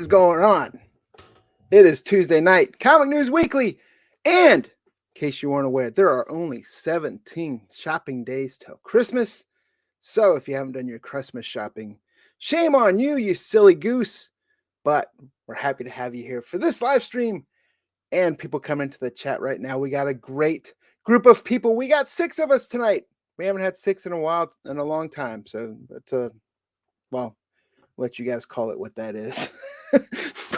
is going on? It is Tuesday night, Comic News Weekly, and in case you weren't aware, there are only 17 shopping days till Christmas. So if you haven't done your Christmas shopping, shame on you, you silly goose. But we're happy to have you here for this live stream and people come into the chat right now. We got a great group of people. We got 6 of us tonight. We haven't had 6 in a long time. So that's well, let you guys call it what that is.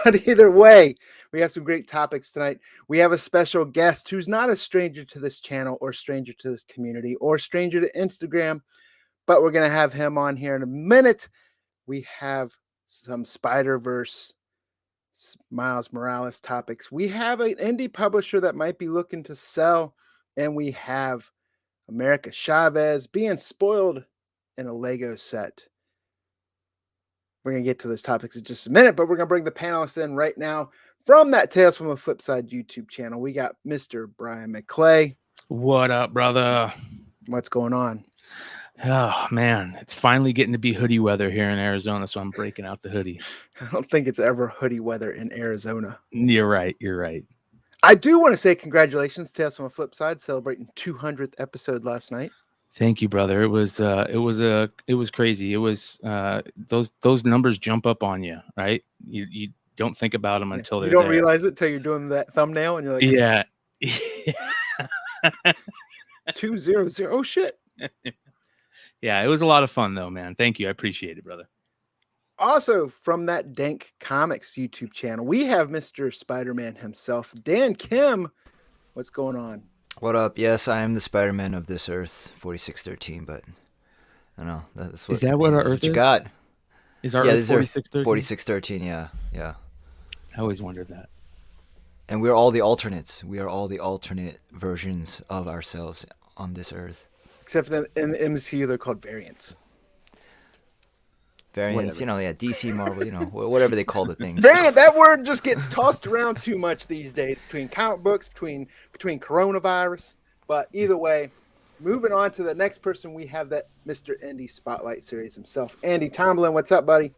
But either way, we have some great topics tonight. We have a special guest who's not a stranger to this channel or stranger to this community or stranger to Instagram, but we're going to have him on here in a minute. We have some Spider-Verse, Miles Morales topics. We have an indie publisher that might be looking to sell, and we have America Chavez being spoiled in a Lego set. We're going to get to those topics in just a minute, but we're going to bring the panelists in right now from that Tales from the Flip Side YouTube channel. We got Mr. Brian McClay. What up, brother? What's going on? Oh, man. It's finally getting to be hoodie weather here in Arizona, so I'm breaking out the hoodie. I don't think it's ever hoodie weather in Arizona. You're right. You're right. I do want to say congratulations to Tales from the Flip Side, celebrating 200th episode last night. Thank you, brother. It was crazy. It was those numbers jump up on you, right? You don't think about them until they're you don't there. realize it until you're doing that thumbnail and you're like, yeah. 200. Oh shit. Yeah, it was a lot of fun though, man. Thank you. I appreciate it, brother. Also, from that Dank Comics YouTube channel, we have Mr. Spider-Man himself, Dan Kim. What's going on? What up? Yes, I am the Spider-Man of this Earth, 4613, but I don't know. That's what, is that what our Earth you is? got? Is our Earth 4613? 4613, yeah. I always wondered that. And we're all the alternates. We are all the alternate versions of ourselves on this Earth. Except for in the MCU, they're called variants. Variants, whatever. DC, Marvel, whatever they call the things. Variant, that word just gets tossed around too much these days between comic books, between coronavirus. But either way, moving on to the next person, we have that Mr. Indie Spotlight Series himself. Andy Tomlin, what's up, buddy?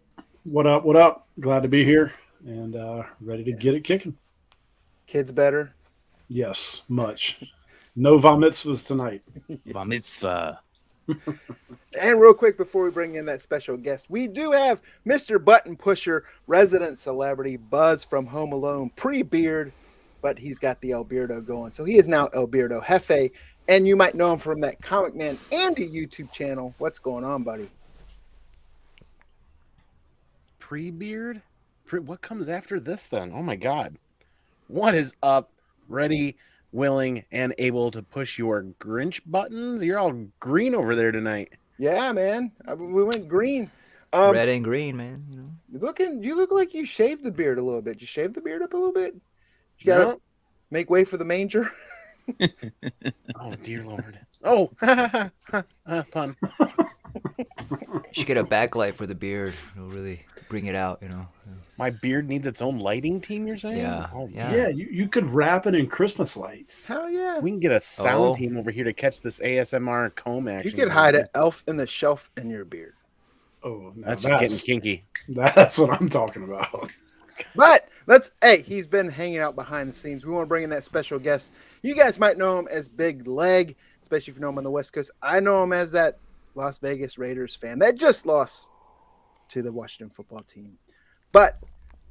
What up? What up? Glad to be here and ready to get it kicking. Kids better? Yes, much. No bar mitzvahs tonight. Bar mitzvah. And real quick, before we bring in that special guest, we do have Mr. Button Pusher, resident celebrity, Buzz from Home Alone, pre-beard, but he's got the El Beardo going. So he is now El Beardo Jefe, and you might know him from that Comic Man Andy YouTube channel. What's going on, buddy? Pre-beard? What comes after this then? Oh my God. What is up? Ready, willing, and able to push your Grinch buttons? You're all green over there tonight. Yeah, man. We went green. Red and green, man. You look like you shaved the beard a little bit. You shaved the beard up a little bit? You gotta make way for the manger. Oh, dear Lord. Oh, pun. You should get a backlight for the beard. It'll really bring it out, My beard needs its own lighting team, you're saying? Yeah. Oh, Yeah, you could wrap it in Christmas lights. Hell yeah. We can get a sound team over here to catch this ASMR comb action. You could hide an elf in the shelf in your beard. Oh, no, That's just getting kinky. That's what I'm talking about. But he's been hanging out behind the scenes. We want to bring in that special guest. You guys might know him as Big Legg, especially if you know him on the West Coast. I know him as that Las Vegas Raiders fan that just lost to the Washington football team. But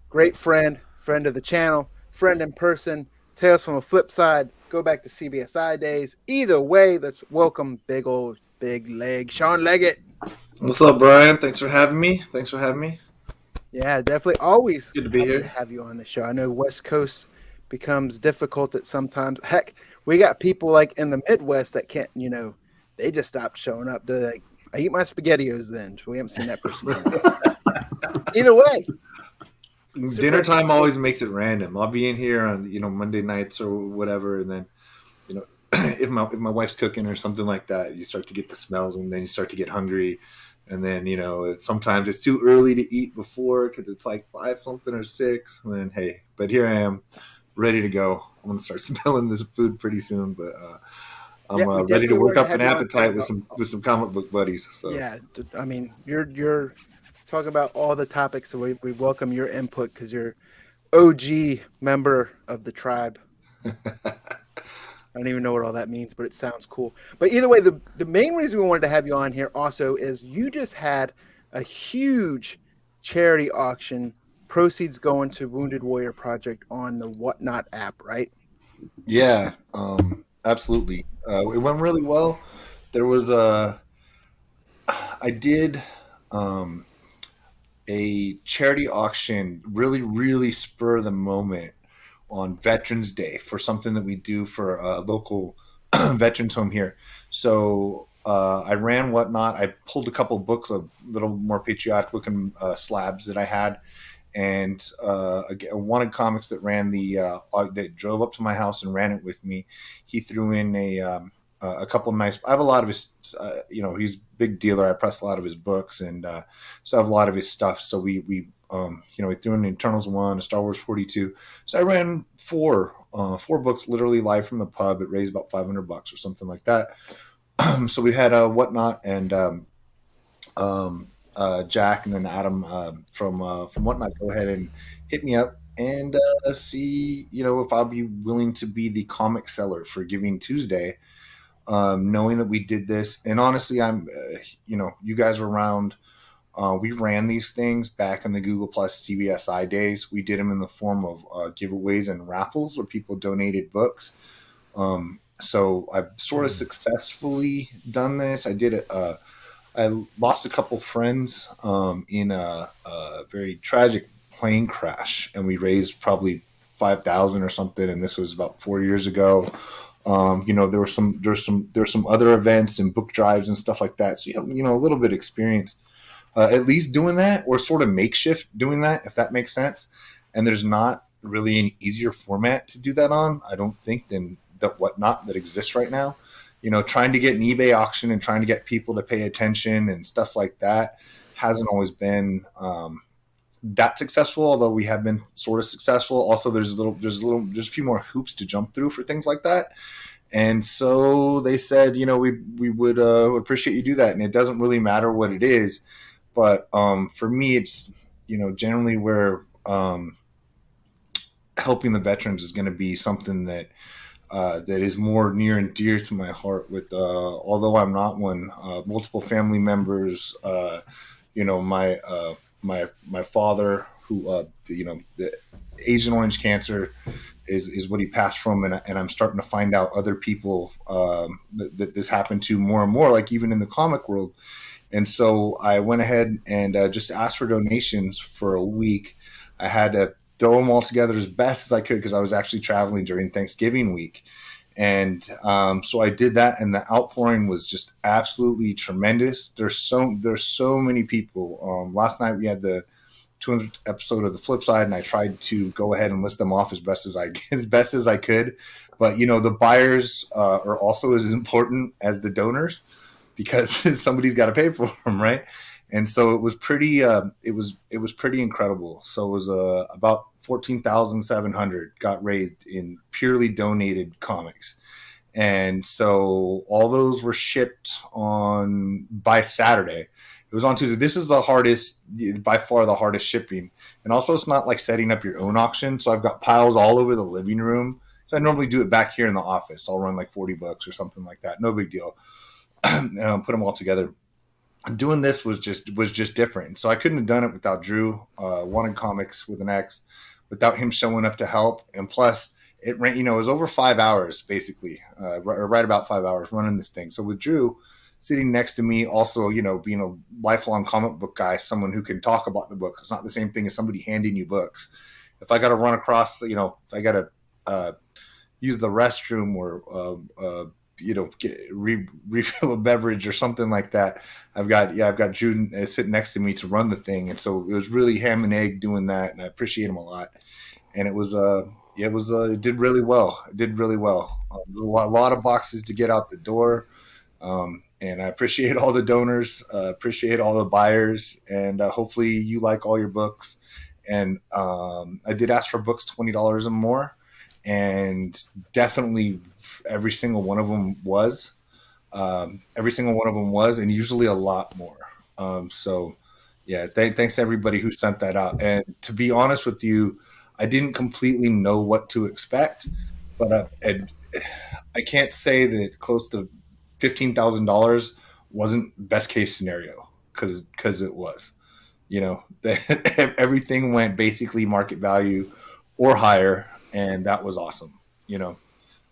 great friend of the channel, friend in person, Tales from the Flip Side, go back to CBSI days. Either way, let's welcome Big Legg, Sean Leggett. What's up, Brian? Thanks for having me. Yeah, definitely. Always good to be here. To have you on the show. I know West Coast becomes difficult at sometimes. Heck, we got people like in the Midwest that can't, they just stopped showing up. They're like, I eat my SpaghettiOs then. We haven't seen that person yet. Either way. Dinner time always makes it random. I'll be in here on, Monday nights or whatever. And then, if my wife's cooking or something like that, you start to get the smells and then you start to get hungry. And then, sometimes it's too early to eat before because it's like 5 something or 6. And then, hey, but here I am ready to go. I'm going to start smelling this food pretty soon. But I'm ready to work up an appetite with some comic book buddies. So yeah, I mean, you're talk about all the topics. So we welcome your input because you're OG member of the tribe. I don't even know what all that means, but it sounds cool. But either way, the main reason we wanted to have you on here also is you just had a huge charity auction, proceeds going to Wounded Warrior Project on the Whatnot app, right? Yeah, absolutely. It went really well. There was I did a charity auction, really spur of the moment on Veterans Day for something that we do for a local veterans home here. So I ran Whatnot. I pulled a couple books, a little more patriotic looking slabs that I had, and Wanted Comics that ran that drove up to my house and ran it with me. He threw in a couple nice. I have a lot of his. He's a big dealer. I press a lot of his books, and so I have a lot of his stuff. So we threw in the Eternals 1, a Star Wars 42. So I ran four books literally live from the pub. It raised about $500 or something like that. So we had Whatnot and Jack and then Adam from Whatnot go ahead and hit me up and see if I'll be willing to be the comic seller for Giving Tuesday, knowing that we did this. And honestly, I'm you guys were around. We ran these things back in the Google Plus CBSI days. We did them in the form of giveaways and raffles where people donated books. So I've sort of successfully done this. I did it. I lost a couple friends in a very tragic plane crash, and we raised probably $5,000 or something. And this was about 4 years ago. There were some other events and book drives and stuff like that. So you have a little bit of experience. At least doing that, or sort of makeshift doing that, if that makes sense. And there's not really an easier format to do that on, I don't think, than the Whatnot that exists right now. Trying to get an eBay auction and trying to get people to pay attention and stuff like that hasn't always been that successful, although we have been sort of successful. Also, there's a few more hoops to jump through for things like that. And so they said, we would appreciate you do that. And it doesn't really matter what it is. But for me, it's, generally where helping the veterans is going to be something that is more near and dear to my heart. With although I'm not one, multiple family members, my father, who the Agent Orange cancer is what he passed from, and I'm starting to find out other people that this happened to more and more, like even in the comic world. And so I went ahead and just asked for donations for a week. I had to throw them all together as best as I could because I was actually traveling during Thanksgiving week. And so I did that, and the outpouring was just absolutely tremendous. There's so many people. Last night we had the 200th episode of The Flip Side, and I tried to go ahead and list them off as best as I could. But the buyers are also as important as the donors, because somebody's got to pay for them, right? And so it was pretty. It was pretty incredible. So it was about 14,700 got raised in purely donated comics, and so all those were shipped by Saturday. It was on Tuesday. This is by far the hardest shipping, and also it's not like setting up your own auction. So I've got piles all over the living room. So I normally do it back here in the office. I'll run like $40 or something like that. No big deal. Put them all together. Doing this was just different. So I couldn't have done it without Drew, Wanted Comics with an X, without him showing up to help. And plus, it ran. It was over 5 hours basically, right about 5 hours running this thing. So with Drew sitting next to me, also being a lifelong comic book guy, someone who can talk about the books. It's not the same thing as somebody handing you books. If I got to run across, if I got to use the restroom or refill a beverage or something like that, I've got Drew sitting next to me to run the thing. And so it was really ham and egg doing that, and I appreciate him a lot. And it did really well. It did really well. A lot of boxes to get out the door, and I appreciate all the donors, appreciate all the buyers, and hopefully you like all your books. And I did ask for books $20 or more, and definitely every single one of them was, and usually a lot more. So Yeah, thanks to everybody who sent that out. And to be honest with you, I didn't completely know what to expect, but and I can't say that close to $15,000 wasn't best case scenario because it was. You know, everything went basically market value or higher, and that was awesome. You know,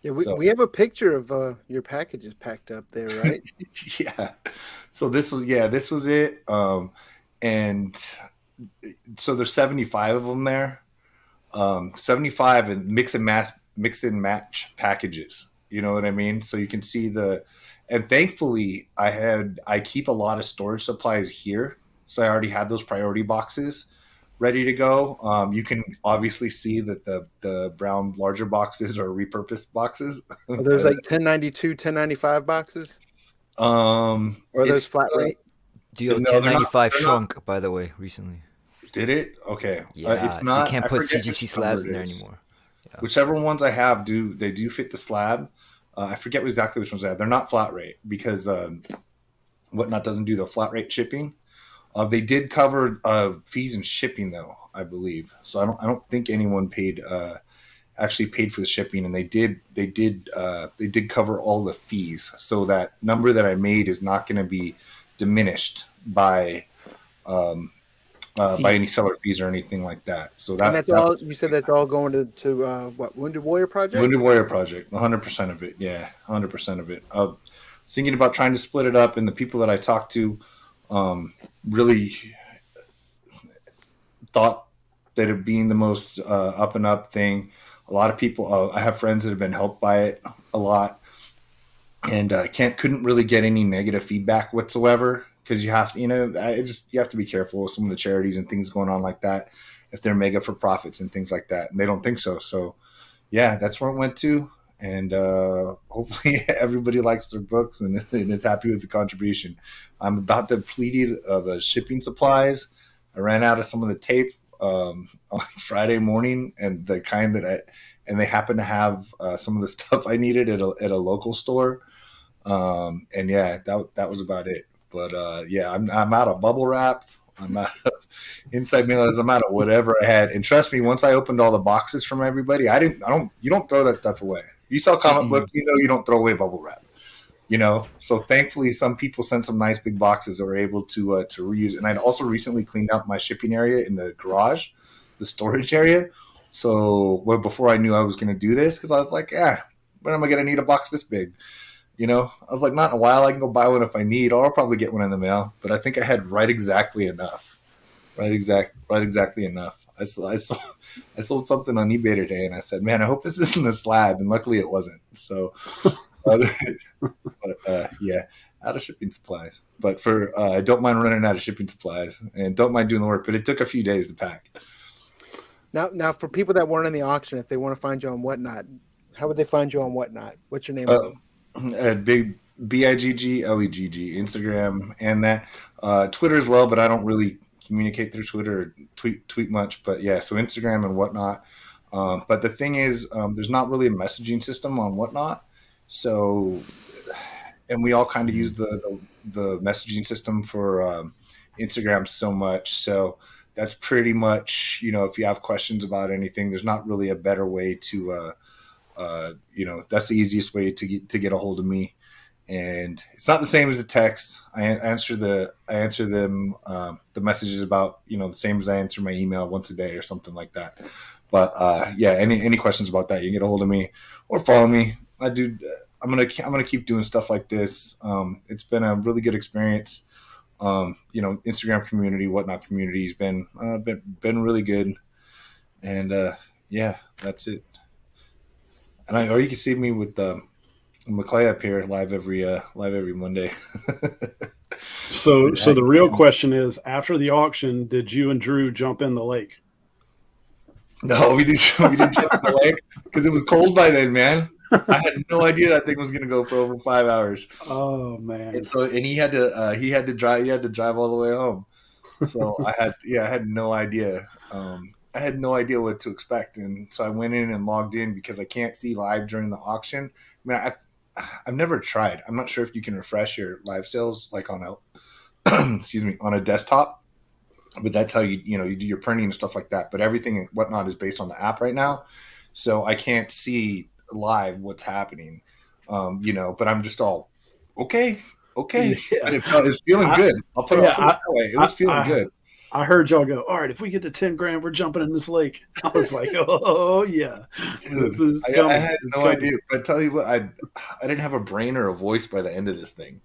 Yeah, so we have a picture of your packages packed up there, right? yeah. So this was it. And so there's 75 of them there. 75 and mix and match packages. You know what I mean? So you can see and thankfully I keep a lot of storage supplies here. So I already had those priority boxes ready to go. You can obviously see that the brown larger boxes are repurposed boxes. Are those like 1092, 1095 boxes? Or are those It's flat rate? DO No, they're not- 1095 they're not- shrunk, by the way, recently. Did it? Okay. Yeah, It's so not. you can't I put forget CGC which slabs number in it there is. anymore. Yeah. Whichever ones I have do fit the slab. I forget exactly which ones I have. They're not flat rate because Whatnot doesn't do the flat rate shipping. They did cover fees and shipping though, I believe. So I don't think anyone actually paid for the shipping, and they did cover all the fees. So that number that I made is not going to be diminished by any seller fees or anything like that. So And that's all you said. That's all going to what, Wounded Warrior Project? Wounded Warrior Project, 100% of it. Yeah, 100% of it. I was thinking about trying to split it up, and the people that I talked to really thought that it being the most up and up thing. A lot of people, I have friends that have been helped by it a lot, and couldn't really get any negative feedback whatsoever. Because you have to, you have to be careful with some of the charities and things going on like that if they're mega for profits and things like that, and they don't think so. So, yeah, that's where it went to, and hopefully everybody likes their books and is happy with the contribution. I'm about depleted of shipping supplies. I ran out of some of the tape on Friday morning, and the kind and they happen to have some of the stuff I needed at a local store, and yeah, that was about it. But yeah, I'm out of bubble wrap. I'm out of inside mailers. I'm out of whatever I had. And trust me, once I opened all the boxes from everybody, you don't throw that stuff away. You sell comic book, you don't throw away bubble wrap. So thankfully some people sent some nice big boxes that were able to reuse. And I'd also recently cleaned out my shipping area in the garage, the storage area. So before I knew I was going to do this, because I was like, when am I going to need a box this big? I was like, not in a while. I can go buy one if I need, or I'll probably get one in the mail. But I think I had right exactly enough. Right exactly enough. I sold something on eBay today, and I said, man, I hope this isn't a slab. And luckily it wasn't. So, yeah, out of shipping supplies. But I don't mind running out of shipping supplies, and don't mind doing the work. But it took a few days to pack. Now, for people that weren't in the auction, if they want to find you on Whatnot, how would they find you on Whatnot? What's your name? At Bigg, BIGG, Instagram, and that Twitter as well. But I don't really communicate through Twitter or tweet much. But yeah, so Instagram and Whatnot. But the thing is, there's not really a messaging system on Whatnot. So, and we all kind of use the messaging system for Instagram so much. So that's pretty much, if you have questions about anything, there's not really a better way to. That's the easiest way to get a hold of me, and it's not the same as a text. I answer them the messages about the same as I answer my email once a day or something like that. But yeah, any questions about that, you can get a hold of me or follow me. I'm gonna keep doing stuff like this. It's been a really good experience. Instagram community, Whatnot community has been really good, and yeah, that's it. And or you can see me with McClay up here live every Monday. So the real question is, after the auction, did you and Drew jump in the lake? No, we didn't jump in the lake because it was cold by then, man. I had no idea that thing was going to go for over 5 hours. Oh man! And he had to drive all the way home. So I had no idea. I had no idea what to expect, and so I went in and logged in because I can't see live during the auction. I mean, I've never tried. I'm not sure if you can refresh your live sales like on a excuse me, on a desktop. but that's how you do your printing and stuff like that. But everything and whatnot is based on the app right now, so I can't see live what's happening. But I'm just all okay. Yeah. And it was feeling good. I'll put it that way. It was feeling good. I heard y'all go, all right, if we get to 10 grand, we're jumping in this lake. I was like, oh yeah. Dude, I had no idea. But I tell you what, I didn't have a brain or a voice by the end of this thing.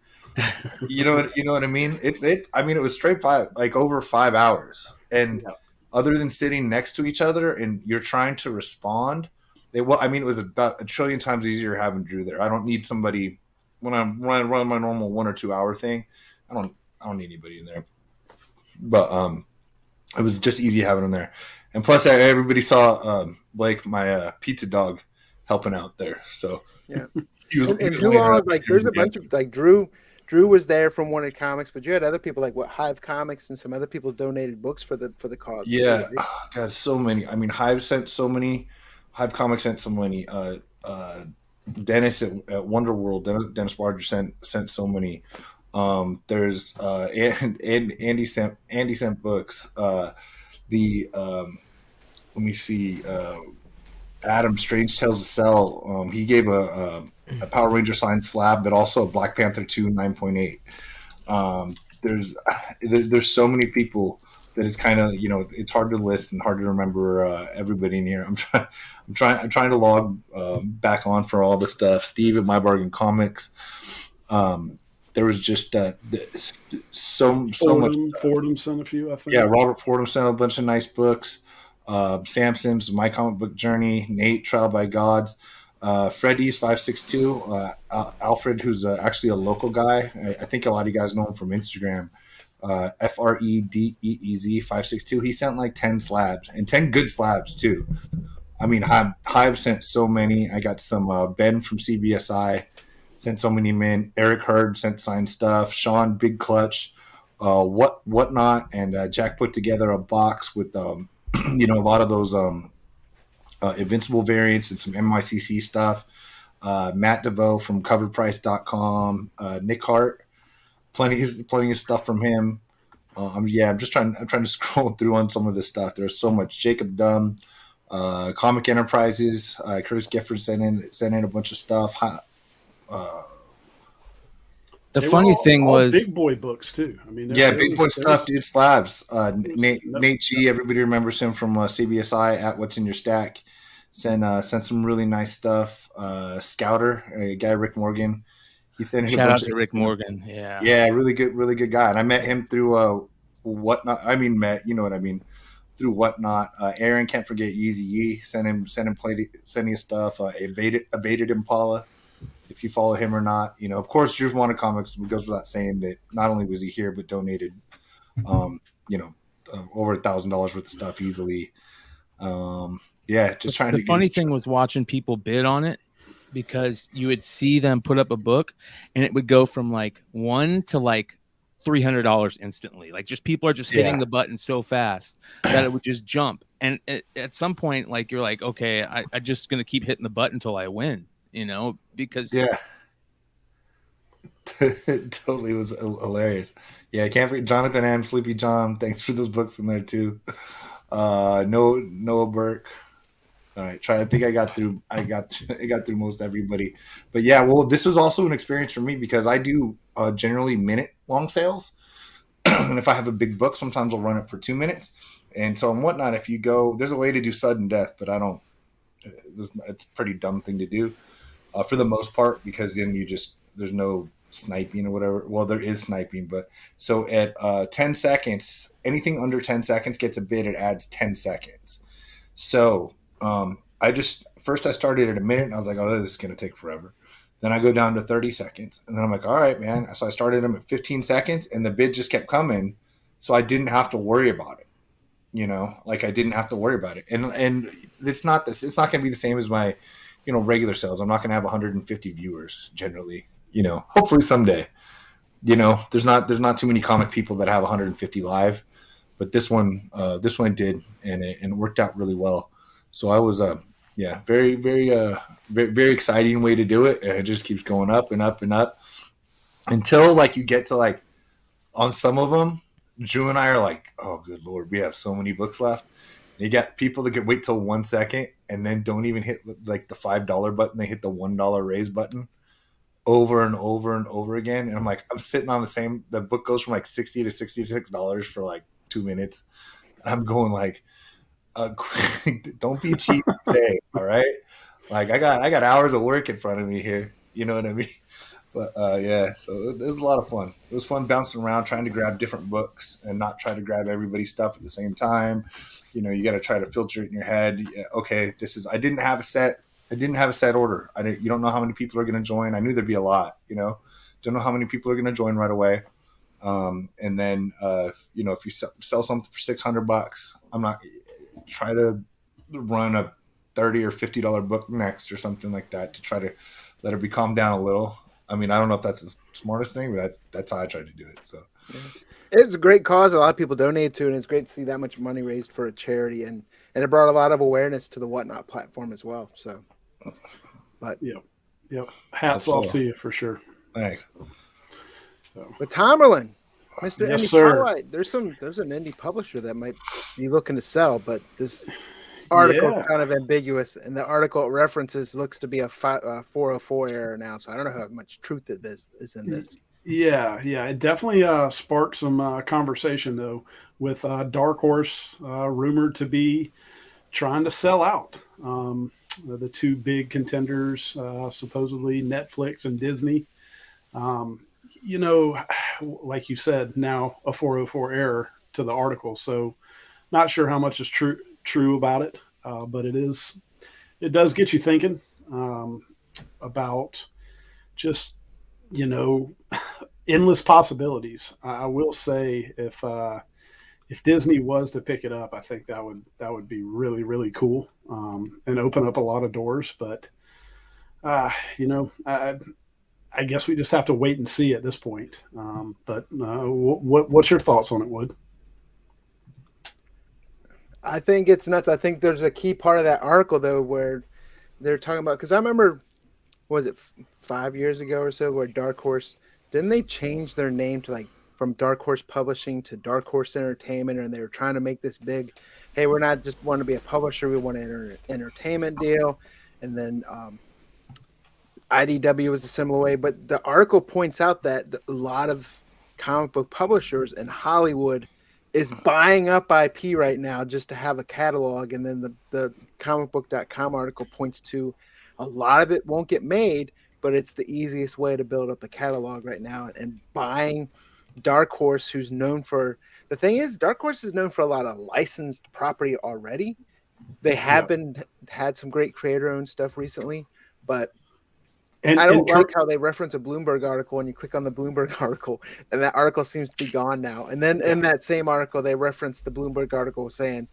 You know what I mean? It was straight over 5 hours. And other than sitting next to each other and you're trying to respond, it was about a trillion times easier having Drew there. I don't need somebody when I run my normal 1 or 2 hour thing. I don't need anybody in there. But it was just easy having him there. And plus everybody saw Blake, my pizza dog, helping out there. So yeah. He was, and who all, like there's a bunch of like Drew was there from Wanted Comics, but you had other people like Hive Comics and some other people donated books for the cause. Yeah, God, so many. I mean, Hive sent so many. Hive Comics sent so many. Dennis at Wonder World, Dennis Barger sent so many. There's Andy sent books. Let me see. Adam Strange Tales of Cell. He gave a Power Ranger signed slab, but also a Black Panther 2 9.8. There's so many people that it's kind of it's hard to list and hard to remember everybody in here. I'm trying to log back on for all the stuff. Steve at My Bargain Comics. There was just so much. Fordham sent a few, I think. Yeah, Robert Fordham sent a bunch of nice books. Samson's My Comic Book Journey, Nate Trial by Gods, Freddy's 562, Alfred, who's actually a local guy. I think a lot of you guys know him from Instagram. FREDEEZ 562. He sent like 10 slabs and 10 good slabs too. I mean, Hive sent so many. I got some Ben from CBSI sent so many men. Eric Hurd sent signed stuff. Sean Big Clutch, whatnot, and Jack put together a box with a lot of those Invincible variants and some MICC stuff. Matt DeVoe from CoverPrice.com. Nick Hart, plenty of stuff from him. I'm trying to scroll through on some of this stuff. There's so much. Jacob Dunn, Comic Enterprises, Curtis Gifford sent in a bunch of stuff. The funny thing was big boy books too. I mean, big boy stuff, dude. Slabs. Nate G. Everybody remembers him from CBSI at What's in Your Stack. Sent some really nice stuff. Scouter, a guy Rick Morgan. He sent shout out to Rick Morgan. Yeah, really good guy. And I met him through Whatnot. I mean, you know what I mean, through Whatnot. Aaron, can't forget Yeezy Yee. Sent him his stuff. Abated Impala. If you follow him or not, of course, Drew's Wanted Comics goes without saying that not only was he here, but donated, over $1,000 worth of stuff easily. Just trying to. The funny thing was watching people bid on it, because you would see them put up a book and it would go from like $1 to like $300 instantly. Like just people are just hitting the button so fast that it would just jump. And at some point, like you're like, okay, I'm just gonna keep hitting the button until I win. Because it totally was hilarious. Yeah, I can't forget Jonathan M. Sleepy John. Thanks for those books in there too. Noah Burke. All right, I think I got through most everybody. But yeah, well, this was also an experience for me because I do generally minute long sales, and if I have a big book, sometimes I'll run it for 2 minutes. And so and Whatnot, if you go, there's a way to do sudden death, but I don't. It's a pretty dumb thing to do. For the most part, because then there's no sniping or whatever. Well, there is sniping, but so at 10 seconds, anything under 10 seconds gets a bid. It adds 10 seconds. So I started at a minute and I was like, oh, this is going to take forever. Then I go down to 30 seconds and then I'm like, all right, man. So I started them at 15 seconds and the bid just kept coming. So I didn't have to worry about it. I didn't have to worry about it. And it's not going to be the same as my, regular sales. I'm not going to have 150 viewers generally, hopefully someday, there's not too many comic people that have 150 live, but this one did, and it worked out really well. So I was, very, very, very, very exciting way to do it. And it just keeps going up and up and up until like you get to like on some of them, Drew and I are like, oh, good Lord, we have so many books left. And you got people that could wait till 1 second and then don't even hit like the $5 button. They hit the $1 raise button over and over and over again. And I'm like, I'm sitting on the book goes from like $60 to $66 for like 2 minutes. I'm going like, don't be cheap today. All right. Like I got hours of work in front of me here. You know what I mean? But yeah, so it was a lot of fun. It was fun bouncing around, trying to grab different books and not try to grab everybody's stuff at the same time. You know, you got to try to filter it in your head. Yeah, okay, I didn't have a set order. You don't know how many people are going to join. I knew there'd be a lot. You know, don't know how many people are going to join right away. And then you know, if you sell something for $600, I'm not try to run a $30 or $50 book next or something like that to try to let it be calmed down a little. I mean, I don't know if that's the smartest thing, but that's how I tried to do it. So it's a great cause. A lot of people donate to, and it's great to see that much money raised for a charity, and it brought a lot of awareness to the Whatnot platform as well. So, but yep. Hats off to you for sure. Thanks. So. But Tomerlin, Mr. Yes, Indie sir. Spotlight, there's an indie publisher that might be looking to sell, but this article is kind of ambiguous, and the article it references looks to be a 404 error now, so I don't know how much truth is in this. Yeah, it definitely sparked some conversation though, with Dark Horse rumored to be trying to sell out. The two big contenders, supposedly Netflix and Disney. You know, like you said, now a 404 error to the article, so not sure how much is true about it, but it does get you thinking about just, you know, endless possibilities. I will say if Disney was to pick it up, I think that would be really, really cool, and open up a lot of doors. But you know, I guess we just have to wait and see at this point. But what's your thoughts on it, Wood? I think it's nuts. I think there's a key part of that article though where they're talking about, because I remember, was it 5 years ago or so, where Dark Horse, didn't they change their name to like from Dark Horse Publishing to Dark Horse Entertainment, and they were trying to make this big, hey, we're not just want to be a publisher, we want an entertainment deal. And then IDW was a similar way, but the article points out that a lot of comic book publishers in Hollywood is buying up IP right now just to have a catalog. And then the comicbook.com article points to a lot of it won't get made, but it's the easiest way to build up a catalog right now. And buying Dark Horse, who's known for, the thing is, Dark Horse is known for a lot of licensed property already. They have had some great creator-owned stuff recently, but I don't like how they reference a Bloomberg article, and you click on the Bloomberg article, and that article seems to be gone now. And then in that same article, they reference the Bloomberg article saying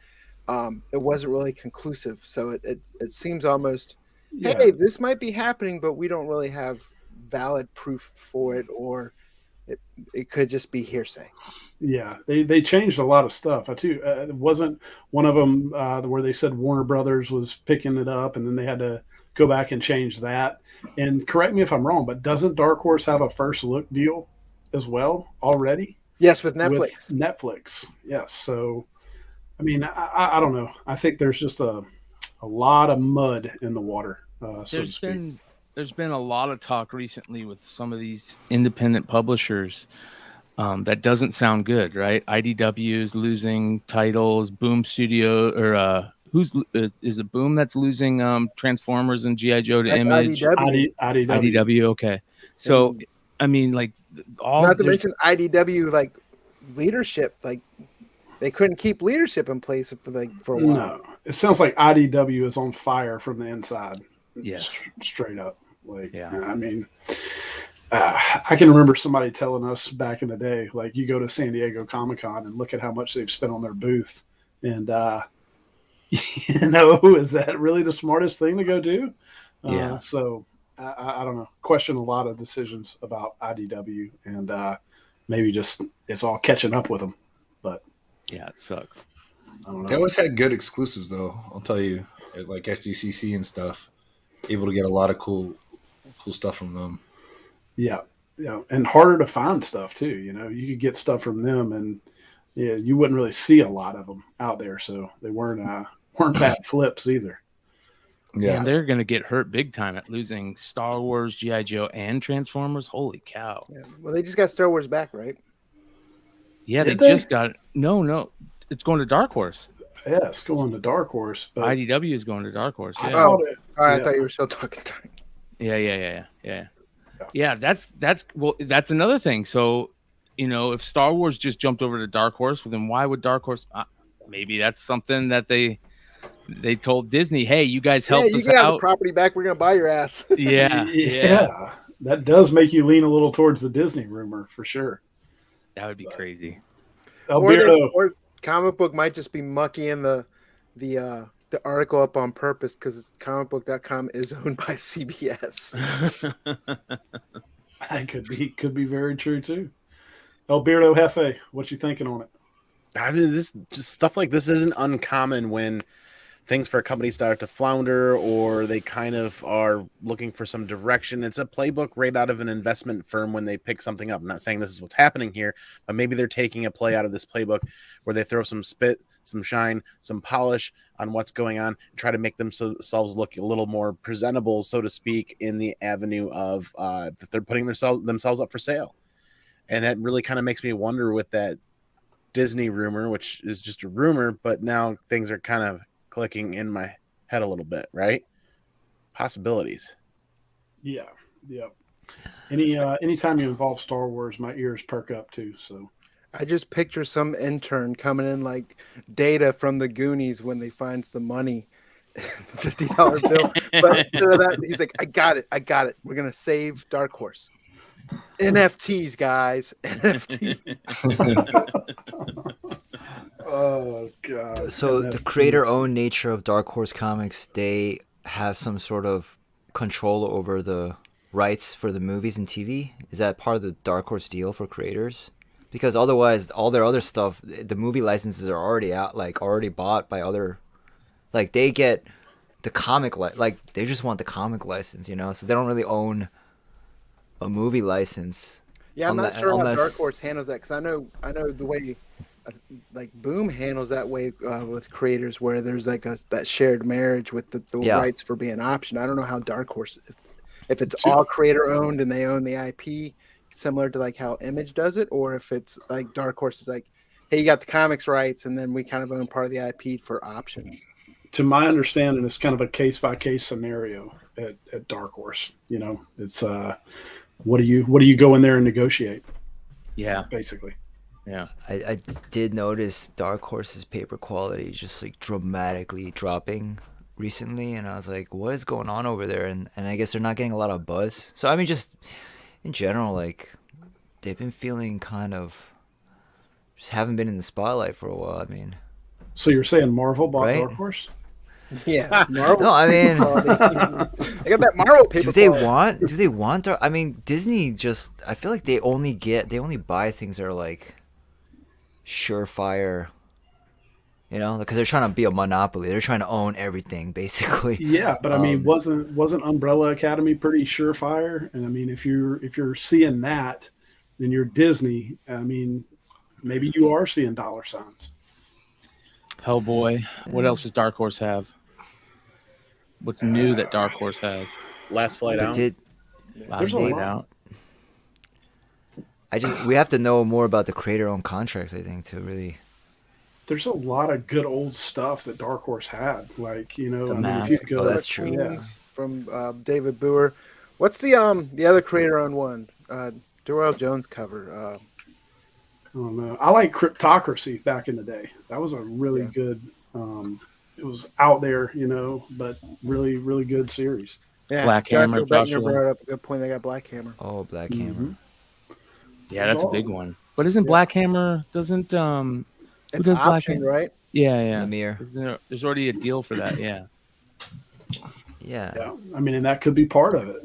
it wasn't really conclusive. So it seems almost, hey, this might be happening, but we don't really have valid proof for it, or it could just be hearsay. Yeah, they changed a lot of stuff. It wasn't one of them where they said Warner Brothers was picking it up, and then they had to go back and change that. And correct me if I'm wrong, but doesn't Dark Horse have a first look deal as well already? Yes, with Netflix. Netflix, yes. So, I mean, I don't know. I think there's just a lot of mud in the water. There's been a lot of talk recently with some of these independent publishers that doesn't sound good, right? IDW is losing titles. Boom Studio, or is it Boom that's losing Transformers and G.I. Joe to Image? IDW. Okay, so I mean, like, not to mention IDW, like leadership, like they couldn't keep leadership in place for a while. No, it sounds like IDW is on fire from the inside. Yes, straight up. Like, I mean, I can remember somebody telling us back in the day, like, you go to San Diego Comic-Con and look at how much they've spent on their booth, and you know, is that really the smartest thing to go do? So I don't know. Question a lot of decisions about IDW, and maybe just it's all catching up with them. But yeah, it sucks. I don't know. They always had good exclusives, though. I'll tell you, like SDCC and stuff. Able to get a lot of cool stuff from them. Yeah, and harder to find stuff too. You know, you could get stuff from them, and Yeah, you wouldn't really see a lot of them out there, so they weren't bad flips either. Yeah. And they're going to get hurt big time at losing Star Wars, G.I. Joe, and Transformers. Holy cow. Yeah. Well, they just got Star Wars back, right? Yeah, Did they they? just got no. It's going to Dark Horse. Yeah, it's going to Dark Horse. But IDW is going to Dark Horse. I Yeah. thought it, All right, yeah. I thought you were still talking. Yeah, that's another thing. So, if Star Wars just jumped over to Dark Horse, well, then why would Dark Horse? Maybe that's something that they told Disney, hey, you guys helped you us can have the out. property back. We're gonna buy your ass. Yeah. That does make you lean a little towards the Disney rumor for sure. That would be crazy. Alberto, Or comic book might just be mucking the article up on purpose because comicbook.com is owned by CBS. that could be very true too. Alberto Jefe, what you thinking on it? I mean, this just stuff like this isn't uncommon when things for a company start to flounder or they kind of are looking for some direction. It's a playbook right out of an investment firm when they pick something up. I'm not saying this is what's happening here, but maybe they're taking a play out of this playbook where they throw some spit, some shine, some polish on what's going on and try to make themselves look a little more presentable, so to speak, in the avenue of that they're putting themselves up for sale. And that really kind of makes me wonder with that Disney rumor, which is just a rumor, but now things are kind of clicking in my head a little bit, right? Possibilities. Yeah. Anytime you involve Star Wars, my ears perk up too. So I just picture some intern coming in like Data from the Goonies when they finds the money, $50 bill. But instead of that, he's like, I got it. We're gonna save Dark Horse. NFTs, guys. NFT. oh god. So the creator-owned nature of Dark Horse Comics, they have some sort of control over the rights for the movies and TV. Is that part of the Dark Horse deal for creators? Because otherwise, all their other stuff, the movie licenses are already out, like already bought by other. Like they get the comic like they just want the comic license, you know. So they don't really own a movie license. Yeah, I'm not sure how Dark Horse handles that because I know the way like Boom handles that way with creators where there's like that shared marriage with the rights for being optioned. I don't know how Dark Horse if it's all creator owned and they own the IP similar to like how Image does it, or if it's like Dark Horse is like, hey, you got the comics rights and then we kind of own part of the IP for options. To my understanding, it's kind of a case by case scenario at Dark Horse. You know, it's what do you go in there and negotiate? Yeah, basically. Yeah, I did notice Dark Horse's paper quality just like dramatically dropping recently, and I was like, what is going on over there? And I guess they're not getting a lot of buzz. So I mean, just in general, like they've been feeling kind of just haven't been in the spotlight for a while. I mean, so you're saying Marvel bought right? Dark Horse? Yeah, Marvel. No, I mean, I got that Marvel paper. Do they want? I mean, Disney just. I feel like they only buy things that are like surefire. You know, because they're trying to be a monopoly. They're trying to own everything, basically. Yeah, but I mean, wasn't Umbrella Academy pretty surefire? And I mean, if you're seeing that, then you're Disney. I mean, maybe you are seeing dollar signs. Hellboy. What else does Dark Horse have? What's new that Dark Horse has? Last Flight Out. Last Flight Out. We have to know more about the creator-owned contracts, I think, to really. There's a lot of good old stuff that Dark Horse had, like if you go, that's true. Yeah. From David Boer. What's the other creator-owned one? Darrell Jones cover. I don't know. I like Cryptocracy back in the day. That was a really good. It was out there, but really, really good series. Yeah, Black Hammer. Joshua brought up a good point. They got Black Hammer. Oh, Black Hammer. Yeah, that's a big one. But isn't Black Hammer doesn't It's option, right? Yeah. Lemire. There's already a deal for that. Yeah. Yeah. I mean, and that could be part of it.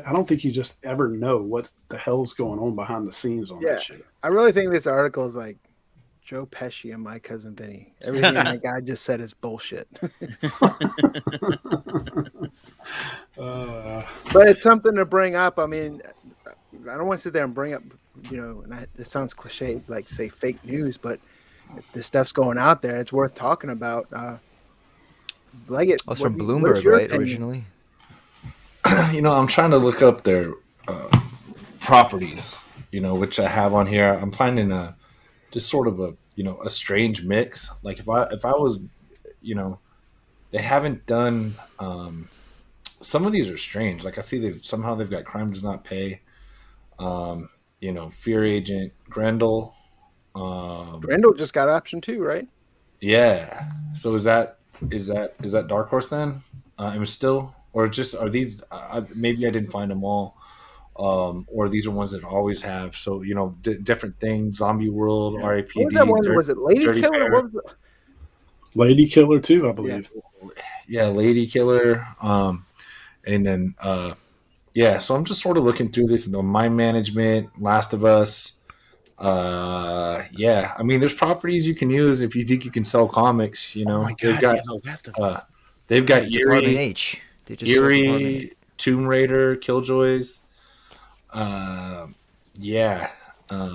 I don't think you just ever know what the hell's going on behind the scenes on that shit. I really think this article is like Joe Pesci and My Cousin Vinny. Everything that guy just said is bullshit. But But it's something to bring up. I mean, I don't want to sit there and bring up and it sounds cliche, like say fake news, but if this stuff's going out there, it's worth talking about. Leggett, Oh, it's what from do you- what's Bloomberg, your right? opinion? Originally. I'm trying to look up their properties, which I have on here. I'm finding just sort of a strange mix. Like if I was, they haven't done. Some of these are strange. Like I see they've got Crime Does Not Pay. Fear Agent Grendel. Grendel just got option 2, right? Yeah. So is that Dark Horse then? Am still, or just are these? Maybe I didn't find them all, or these are ones that always have. So different things. Zombie World, What R.A.P.D. was that one? Was it Lady Dirty Killer? Bear. What was it? Lady Killer too, I believe. Yeah, Lady Killer. And then so I'm just sort of looking through this. Mind Management, Last of Us. I mean, there's properties you can use if you think you can sell comics. Oh my they've god, got yeah, The Last of Us. they've got Department Eerie, H. They just sold Department H. Eerie, Tomb Raider, Killjoys. Yeah.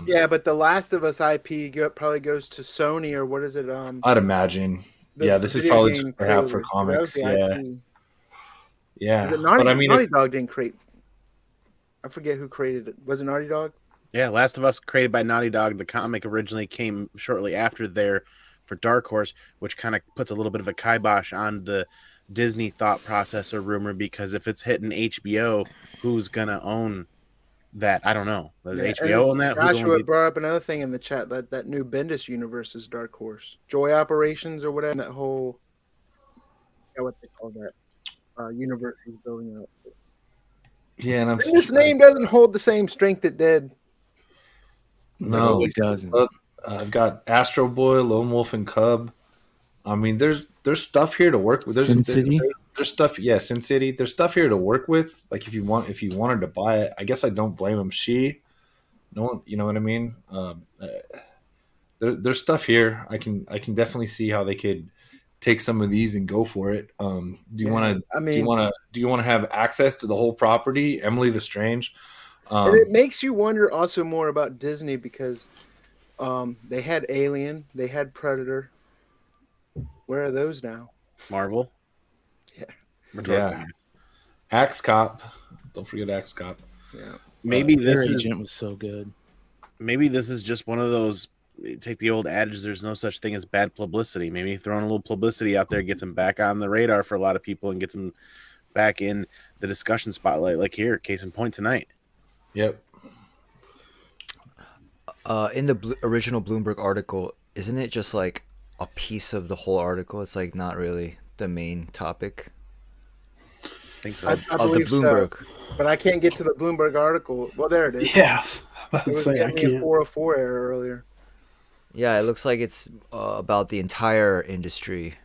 Yeah, but the Last of Us IP probably goes to Sony, or what is it? I'd imagine. The This is video probably game just perhaps for creator. That was comics. the Yeah. IP. Yeah. Was it Naughty, But I mean, Naughty Dog didn't create. I forget who created it. Was it Naughty Dog? Yeah, Last of Us created by Naughty Dog. The comic originally came shortly after there for Dark Horse, which kind of puts a little bit of a kibosh on the Disney thought process or rumor, because if it's hitting HBO, who's gonna own that? I don't know. Does Yeah, HBO own that? Who Joshua owns it? brought up another thing in the chat, that new Bendis universe is Dark Horse. Joy Operations or whatever, that whole, what they call that universe he's building up. yeah, and This name doesn't hold the same strength it did. No, it doesn't. I've got Astro Boy, Lone Wolf, and Cub. I mean, there's stuff here to work with. Sin City? There's stuff. Yeah, Sin City. There's stuff here to work with. Like if you wanted to buy it, I guess I don't blame him. No one, you know what I mean. There's stuff here. I can definitely see how they could take some of these and go for it. Do you want to? Do you want to have access to the whole property? Emily the Strange. And it makes you wonder also more about Disney, because they had Alien, they had Predator. Where are those now? Marvel. Yeah. Axe Cop. Don't forget Axe Cop. Yeah. Maybe Fear this is Agent was so good. maybe this is just one of those. Take the old adage, there's no such thing as bad publicity. Maybe throwing a little publicity out there gets them back on the radar for a lot of people and gets them back in the discussion spotlight. Like here, case in point tonight. Yep. In the original Bloomberg article, isn't it just like a piece of the whole article? It's like not really the main topic I think so. I of the believe Bloomberg. so, but I can't get to the Bloomberg article. Well, there it is. Yes. It was Say I giving me a can't. 404 error earlier. Yeah, it looks like it's about the entire industry,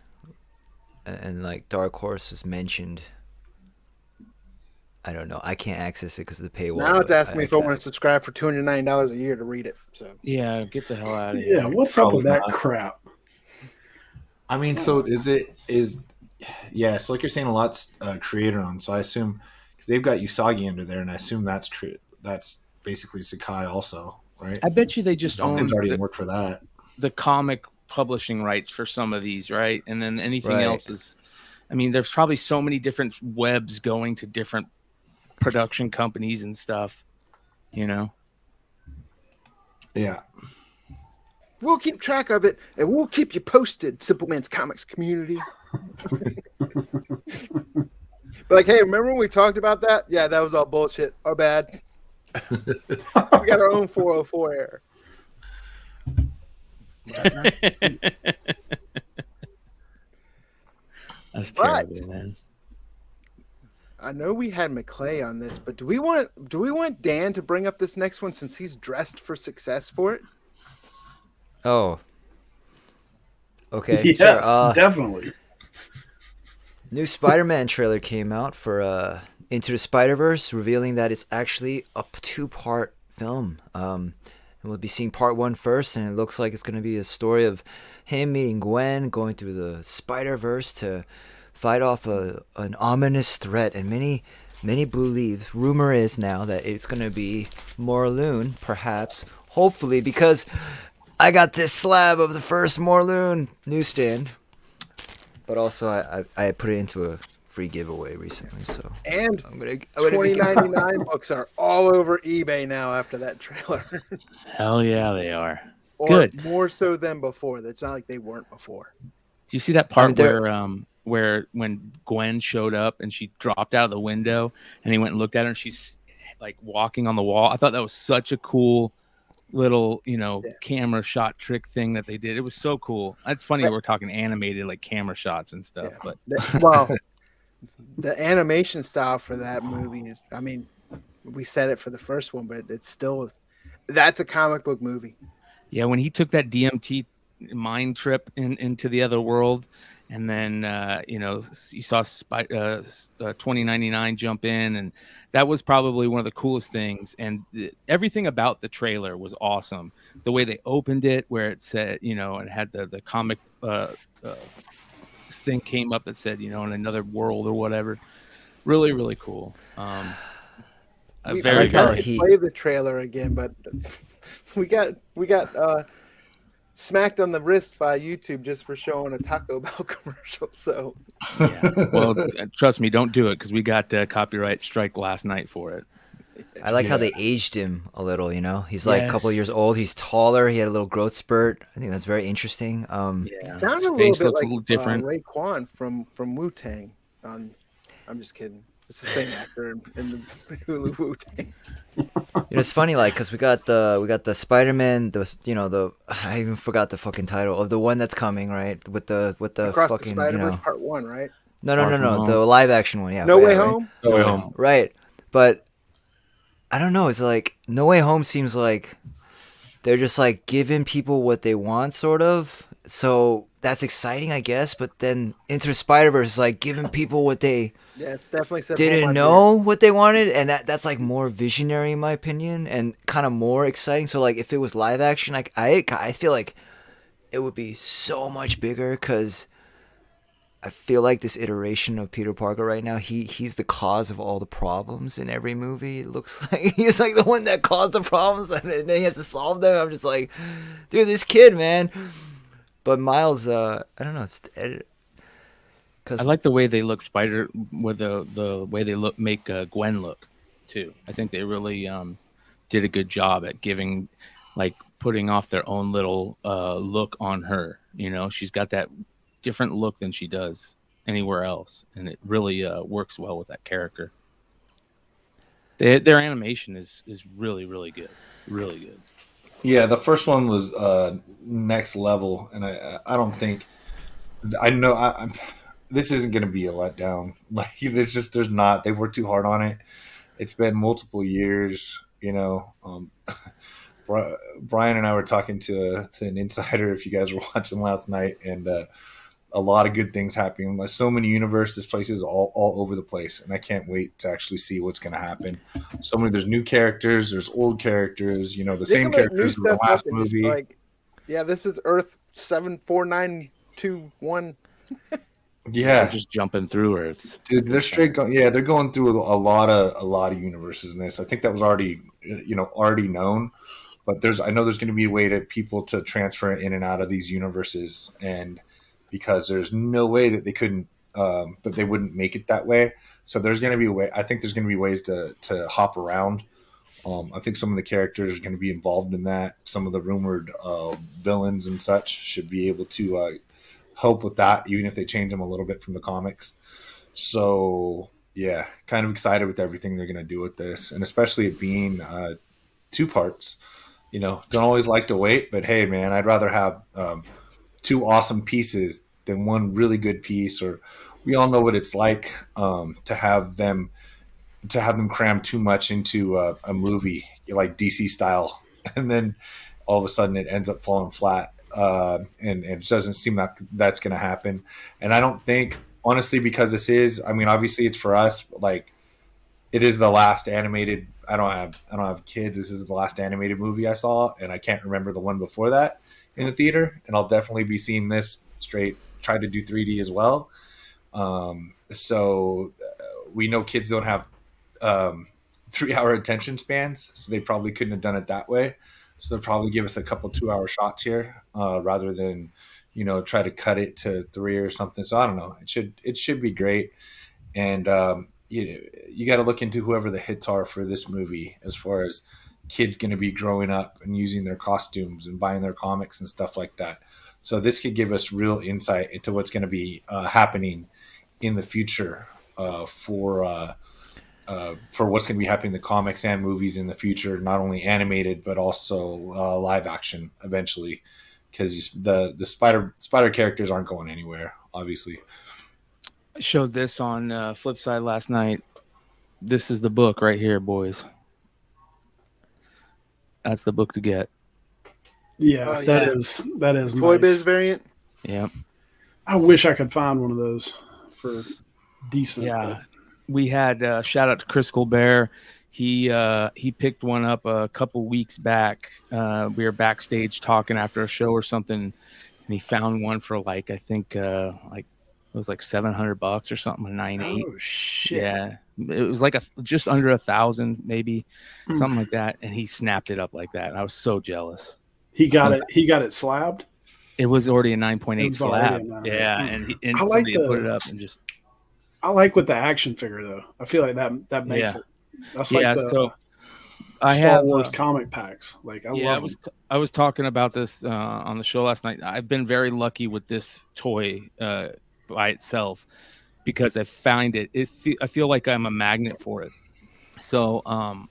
and like Dark Horse is mentioned. I don't know. I can't access it because of the paywall. Now it's but asking me if I want to subscribe for $209 a year to read it. So Yeah, get the hell out of here. Yeah, what's up with Probably that not. crap? I mean, so yeah, so like you're saying, a lot's creator on. So I assume because they've got Usagi under there, and I assume that's basically Sakai also, right? I bet you they just own Something's already worked for that. the comic publishing rights for some of these, right? And then anything Right. else is, I mean, there's probably so many different webs going to different production companies and stuff, you know? Yeah. we'll keep track of it, and we'll keep you posted, Simple Man's Comics community. But like, hey, remember when we talked about that? Yeah, that was all bullshit. Our bad. We got our own 404 error. That's But- terrible, man. I know we had McClay on this, but do we want Dan to bring up this next one since he's dressed for success for it? Oh. Okay. Yes, sure. definitely. New Spider-Man trailer came out for Into the Spider-Verse, revealing that it's actually a 2-part film. And we'll be seeing part 1 first, and it looks like it's going to be a story of him meeting Gwen, going through the Spider-Verse to fight off an ominous threat. And many many believe, rumor is now that it's going to be Morloon, perhaps, hopefully, because I got this slab of the first Morloon newsstand. But also, I put it into a free giveaway recently, so And I'm gonna 2099 books are all over eBay now after that trailer. Hell yeah, they are. Or Good. more so than before. It's not like they weren't before. Do you see that part they're- where when Gwen showed up and she dropped out of the window and he went and looked at her and she's like walking on the wall? I thought that was such a cool little, camera shot trick thing that they did. It was so cool. It's funny we're talking animated like camera shots and stuff, but Well, the animation style for that movie is, I mean, we said it for the first one, but it's still, that's a comic book movie. yeah, when he took that DMT mind trip into the other world, and then you saw 2099 jump in, and that was probably one of the coolest things. And everything about the trailer was awesome. The way they opened it, where it said, it had the comic thing came up that said, in another world or whatever. Really, really cool. We very got good. to play the trailer again, but we got smacked on the wrist by YouTube just for showing a Taco Bell commercial. So, Yeah. Well, trust me, don't do it because we got copyright strike last night for it. I like how they aged him a little. He's like a couple of Yes. years old. He's taller. He had a little growth spurt. I think that's very interesting. Yeah, sounded his a little face bit looks like a little different. Raekwon from Wu-Tang. I'm just kidding. It's the same actor in the Hulu Wu-Tang. It's funny, like, because we got the Spider-Man. I even forgot the fucking title of the one that's coming, right? With the Across the fucking Spider-Verse Part 1, right? No, Far From the Home. live action one. Yeah. No Way right? Home? No Way Home. Right. But I don't know. It's like No Way Home seems like they're just like giving people what they want, sort of. So that's exciting, I guess. But then Into Spider-Verse is like giving people what they Yeah, it's definitely said, "Hold my didn't beer." know what they wanted, and that's like more visionary in my opinion, and kind of more exciting. So like if it was live action, like I feel like it would be so much bigger because I feel like this iteration of Peter Parker right now, he's the cause of all the problems in every movie. It looks like he's like the one that caused the problems, and then he has to solve them. I'm just like, dude, this kid, man. But Miles, I don't know, I like the way they look with the way they make Gwen look too. I think they really did a good job at putting off their own little look on her. She's got that different look than she does anywhere else, and it really works well with that character. Their animation is really, really good. Really good. Yeah, the first one was next level, and I don't think I know I'm. This isn't going to be a letdown. Like there's not. They worked too hard on it. It's been multiple years. Brian and I were talking to an insider. If you guys were watching last night, and a lot of good things happening. Like so many universes, places all over the place, and I can't wait to actually see what's going to happen. There's new characters, there's old characters. The same characters in the last movie. Like, yeah, this is Earth 74921. Yeah, They're just jumping through Earths. dude, they're they're going through a lot of universes in this. I think that was already known, but I know there's going to be a way to people to transfer in and out of these universes, and because there's no way that they couldn't that they wouldn't make it that way. So there's going to be a way. I think there's going to be ways to hop around. I think some of the characters are going to be involved in that. Some of the rumored villains and such should be able to help with that, even if they change them a little bit from the comics. So yeah, kind of excited with everything they're going to do with this, and especially it being 2 parts. Don't always like to wait, but hey, man, I'd rather have 2 awesome pieces than 1 really good piece. Or we all know what it's like to have them cram too much into a movie like DC style, and then all of a sudden it ends up falling flat. And it doesn't seem like that's going to happen. And I don't think, honestly, because this is, obviously it's for us, like it is the last animated. I don't have kids. This is the last animated movie I saw, and I can't remember the one before that in the theater. And I'll definitely be seeing this straight. Try to do 3D as well. So we know kids don't have 3-hour attention spans, so they probably couldn't have done it that way. So they'll probably give us a couple 2-hour shots here, rather than, try to cut it to 3 or something. So I don't know. It should be great. And you got to look into whoever the hits are for this movie, as far as kids going to be growing up and using their costumes and buying their comics and stuff like that. So this could give us real insight into what's going to be happening in the future, for what's going to be happening in the comics and movies in the future, not only animated but also live action eventually, because the spider characters aren't going anywhere, obviously. I showed this on Flipside last night. This is the book right here, boys. That's the book to get. Yeah, that is Toy nice. Biz variant. Yeah. I wish I could find one of those for decent. Yeah. We had shout out to Chris Colbert. He picked one up a couple weeks back. We were backstage talking after a show or something, and he found one for I think it was like $700 or something, a 9.8. Oh shit! Yeah, it was like just under 1,000, maybe something like that, and he snapped it up like that. I was so jealous. He got it. He got it slabbed. It was already a 9.8 slab. Slab. Yeah, and I somebody like put it up and just. I like with the action figure though. I feel like that makes it. That's like the so I Star have Wars comic packs. Like I love them. I was talking about this on the show last night. I've been very lucky with this toy by itself, because I find I feel like I'm a magnet for it. So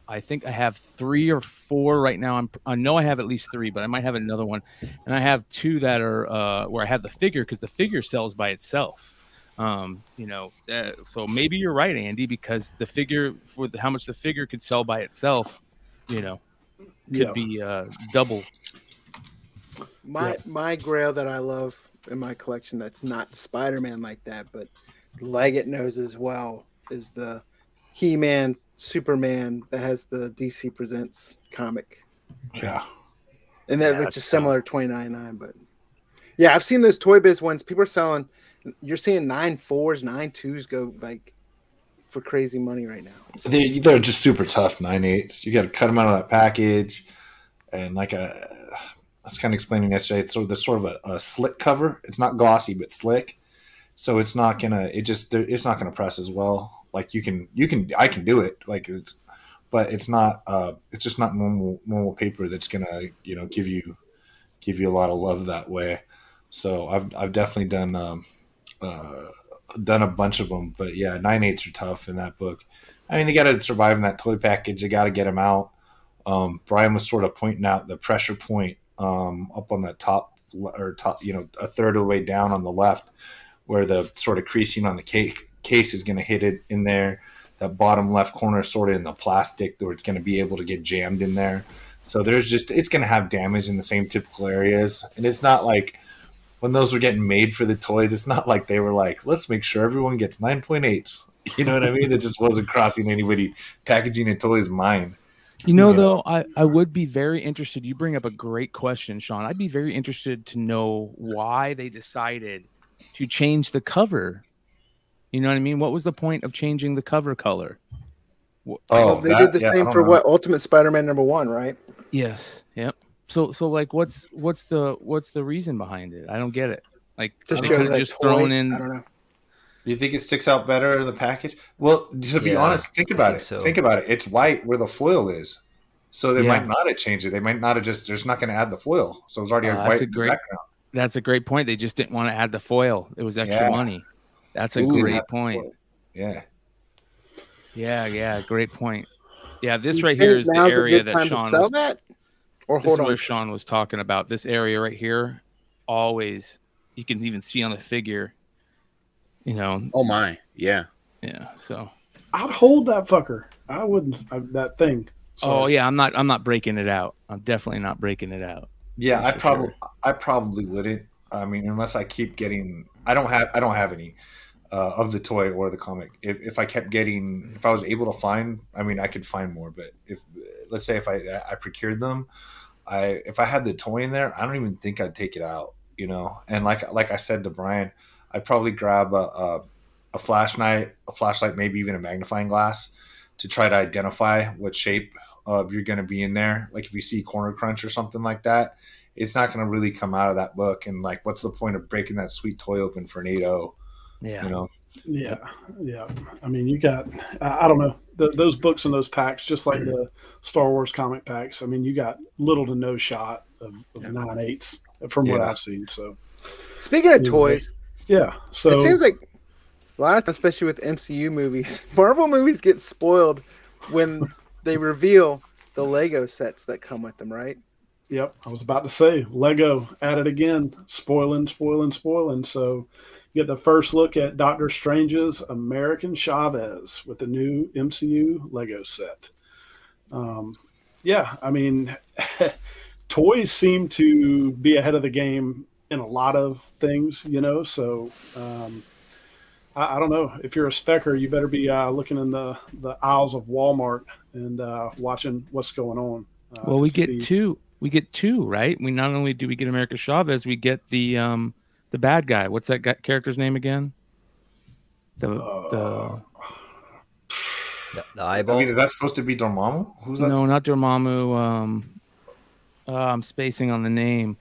I think I have 3 or 4 right now. I know I have at least 3, but I might have another one, and I have 2 that are where I have the figure, because the figure sells by itself. So maybe you're right, Andy, because the figure how much the figure could sell by itself, could be double. My grail that I love in my collection that's not Spider-Man like that, but Legg knows as well, is the He-Man Superman that has the DC Presents comic. Yeah. And that which is similar to $29.99, but yeah, I've seen those Toy Biz ones. People are selling. You're seeing 9.4s, 9.2s go for crazy money right now. They're just super tough 9.8s. You got to cut them out of that package, and I was kind of explaining yesterday, it's sort of a slick cover. It's not glossy, but slick, so it's not gonna press as well. I can do it, but it's not. It's just not normal paper that's gonna give you a lot of love that way. So I've definitely done a bunch of them, but yeah, 9.8s are tough in that book. I mean, you got to survive in that toy package. You got to get them out. Brian was sort of pointing out the pressure point up on the top, a third of the way down on the left, where the sort of creasing on the case is going to hit it in there. That bottom left corner, sort of in the plastic, where it's going to be able to get jammed in there. So it's going to have damage in the same typical areas, and it's not like when those were getting made for the toys, it's not like they were like, let's make sure everyone gets 9.8s. You know what I mean? It just wasn't crossing anybody packaging a toy's mind. Though, I would be very interested. You bring up a great question, Sean. I'd be very interested to know why they decided to change the cover. You know what I mean? What was the point of changing the cover color? They did the same for Ultimate Spider-Man #1, right? Yes. Yep. So what's the reason behind it? I don't get it. Just show that just toy. thrown in. I don't know. Do you think it sticks out better in the package? Well, to be honest, think about it. So. Think about it. It's white where the foil is. So they might not have changed it. They might not have they're just not going to add the foil. So it's already white in the background. That's a great point. They just didn't want to add the foil. It was extra money. That's a great point. Yeah. Yeah. Great point. Yeah, this right here is the area that Sean was. Where Sean was talking about. This area right here, always you can even see on the figure. Oh my, yeah. So I'd hold that fucker. I wouldn't. That thing. Sorry. Oh yeah, I'm not breaking it out. I'm definitely not breaking it out. Yeah, I probably wouldn't. I mean, unless I keep getting. I don't have any of the toy or the comic. If I was able to find, I mean, I could find more. But let's say if I procured them, if I had the toy in there, I don't even think I'd take it out. And like I said to Brian, I'd probably grab a flashlight, maybe even a magnifying glass, to try to identify what shape you're going to be in there. Like if you see Corner Crunch or something like that, it's not going to really come out of that book. And like, what's the point of breaking that sweet toy open for an 8.0? Yeah. You know? Yeah, yeah. I mean, you got, I don't know, those books and those packs, just like the Star Wars comic packs. I mean, you got little to no shot of 9/8 from what I've seen. So, speaking of toys, yeah. So it seems like a lot of times, especially with MCU movies, Marvel movies get spoiled when they reveal the Lego sets that come with them, right? Yep, I was about to say Lego at it again, spoiling. So you get the first look at Doctor Strange's American Chavez with the new MCU Lego set. Yeah, I mean, toys seem to be ahead of the game in a lot of things, you know. So I don't know. If you're a specker, you better be looking in the aisles of Walmart and watching what's going on. Well, we get two. We get two, right? We not only do we get America Chavez, we get the bad guy. What's that character's name again? The eyeball. I mean, is that supposed to be Dormammu? Who's that? No, not Dormammu. I'm spacing on the name.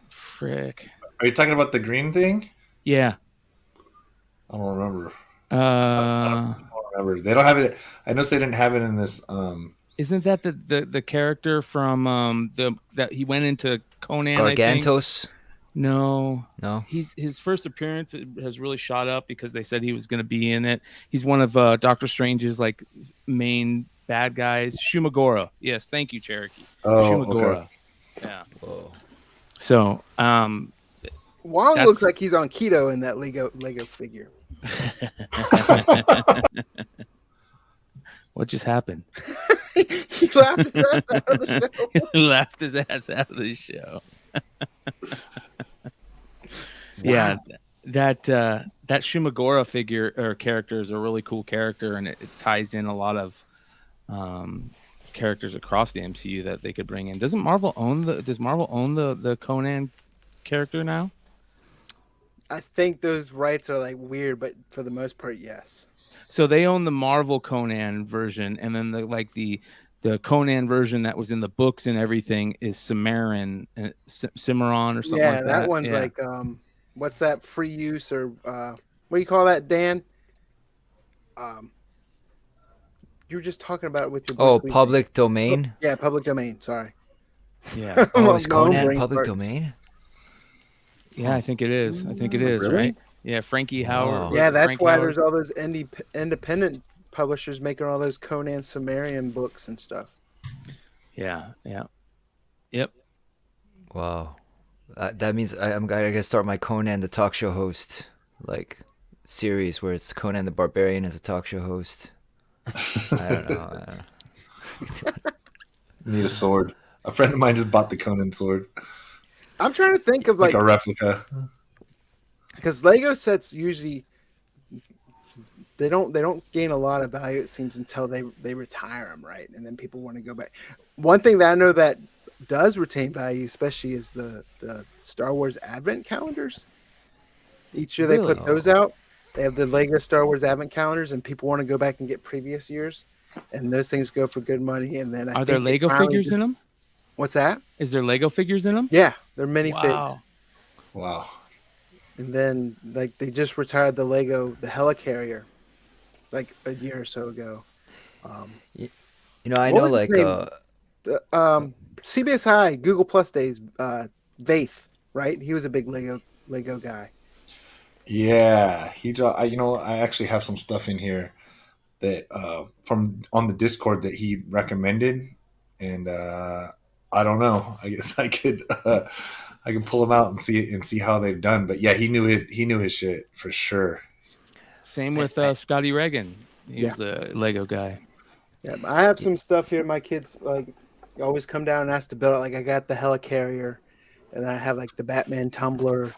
Frick. Are you talking about the green thing? Yeah. I don't remember. I don't remember. They don't have it. I noticed they didn't have it in this. Isn't that the character from that he went into Conan? Gargantos? No. His first appearance has really shot up because they said he was going to be in it. He's one of Doctor Strange's like main bad guys. Shumagora. Yes, thank you, Cherokee. Shumagora. Okay. Yeah. Whoa. So, Wong looks like he's on keto in that Lego figure. What just happened? He laughed his ass out of the show. He laughed his ass out of the show. Yeah, that Shumagora figure or character is a really cool character, and it ties in a lot of characters across the MCU that they could bring in. Does Marvel own the Conan character now? I think those rights are like weird, but for the most part, yes. So they own the Marvel Conan version, and then the Conan version that was in the books and everything is Cimarron or something like that. Yeah, that one's like what's that, free use or what do you call that, Dan? You were just talking about it with your public domain. Yeah, public domain. Sorry. Yeah. Is Conan public domain? Yeah, I think it is. Really? Right? Yeah, Frankie Howard. Yeah, that's why there's all those independent publishers making all those Conan Cimmerian books and stuff. Yeah. Yep. Wow. That means I'm going to start my Conan the talk show host series where it's Conan the Barbarian as a talk show host. I don't know. Need a sword. A friend of mine just bought the Conan sword. I'm trying to think of like a replica. Because Lego sets usually they don't gain a lot of value, it seems, until they retire them, right? And then people want to go back. One thing that I know that does retain value, especially, is the Star Wars Advent calendars. Each year they put those out. They have the Lego Star Wars Advent calendars, and people want to go back and get previous years, and those things go for good money. And then are there Lego figures in them? What's that? Is there Lego figures in them? Yeah, they're minifigs. Wow. And then they just retired the Lego, the Helicarrier, like a year or so ago. I know CBS High Google Plus days, Vaith, right? He was a big Lego guy. Yeah, I actually have some stuff in here that from on the Discord that he recommended, and I don't know. I guess I could pull them out and see how they've done. But yeah, he knew his shit for sure. Same with Scotty Reagan. He was a Lego guy. Yeah, I have some stuff here. My kids always come down and ask to build it. Like I got the Helicarrier, and I have the Batman tumbler,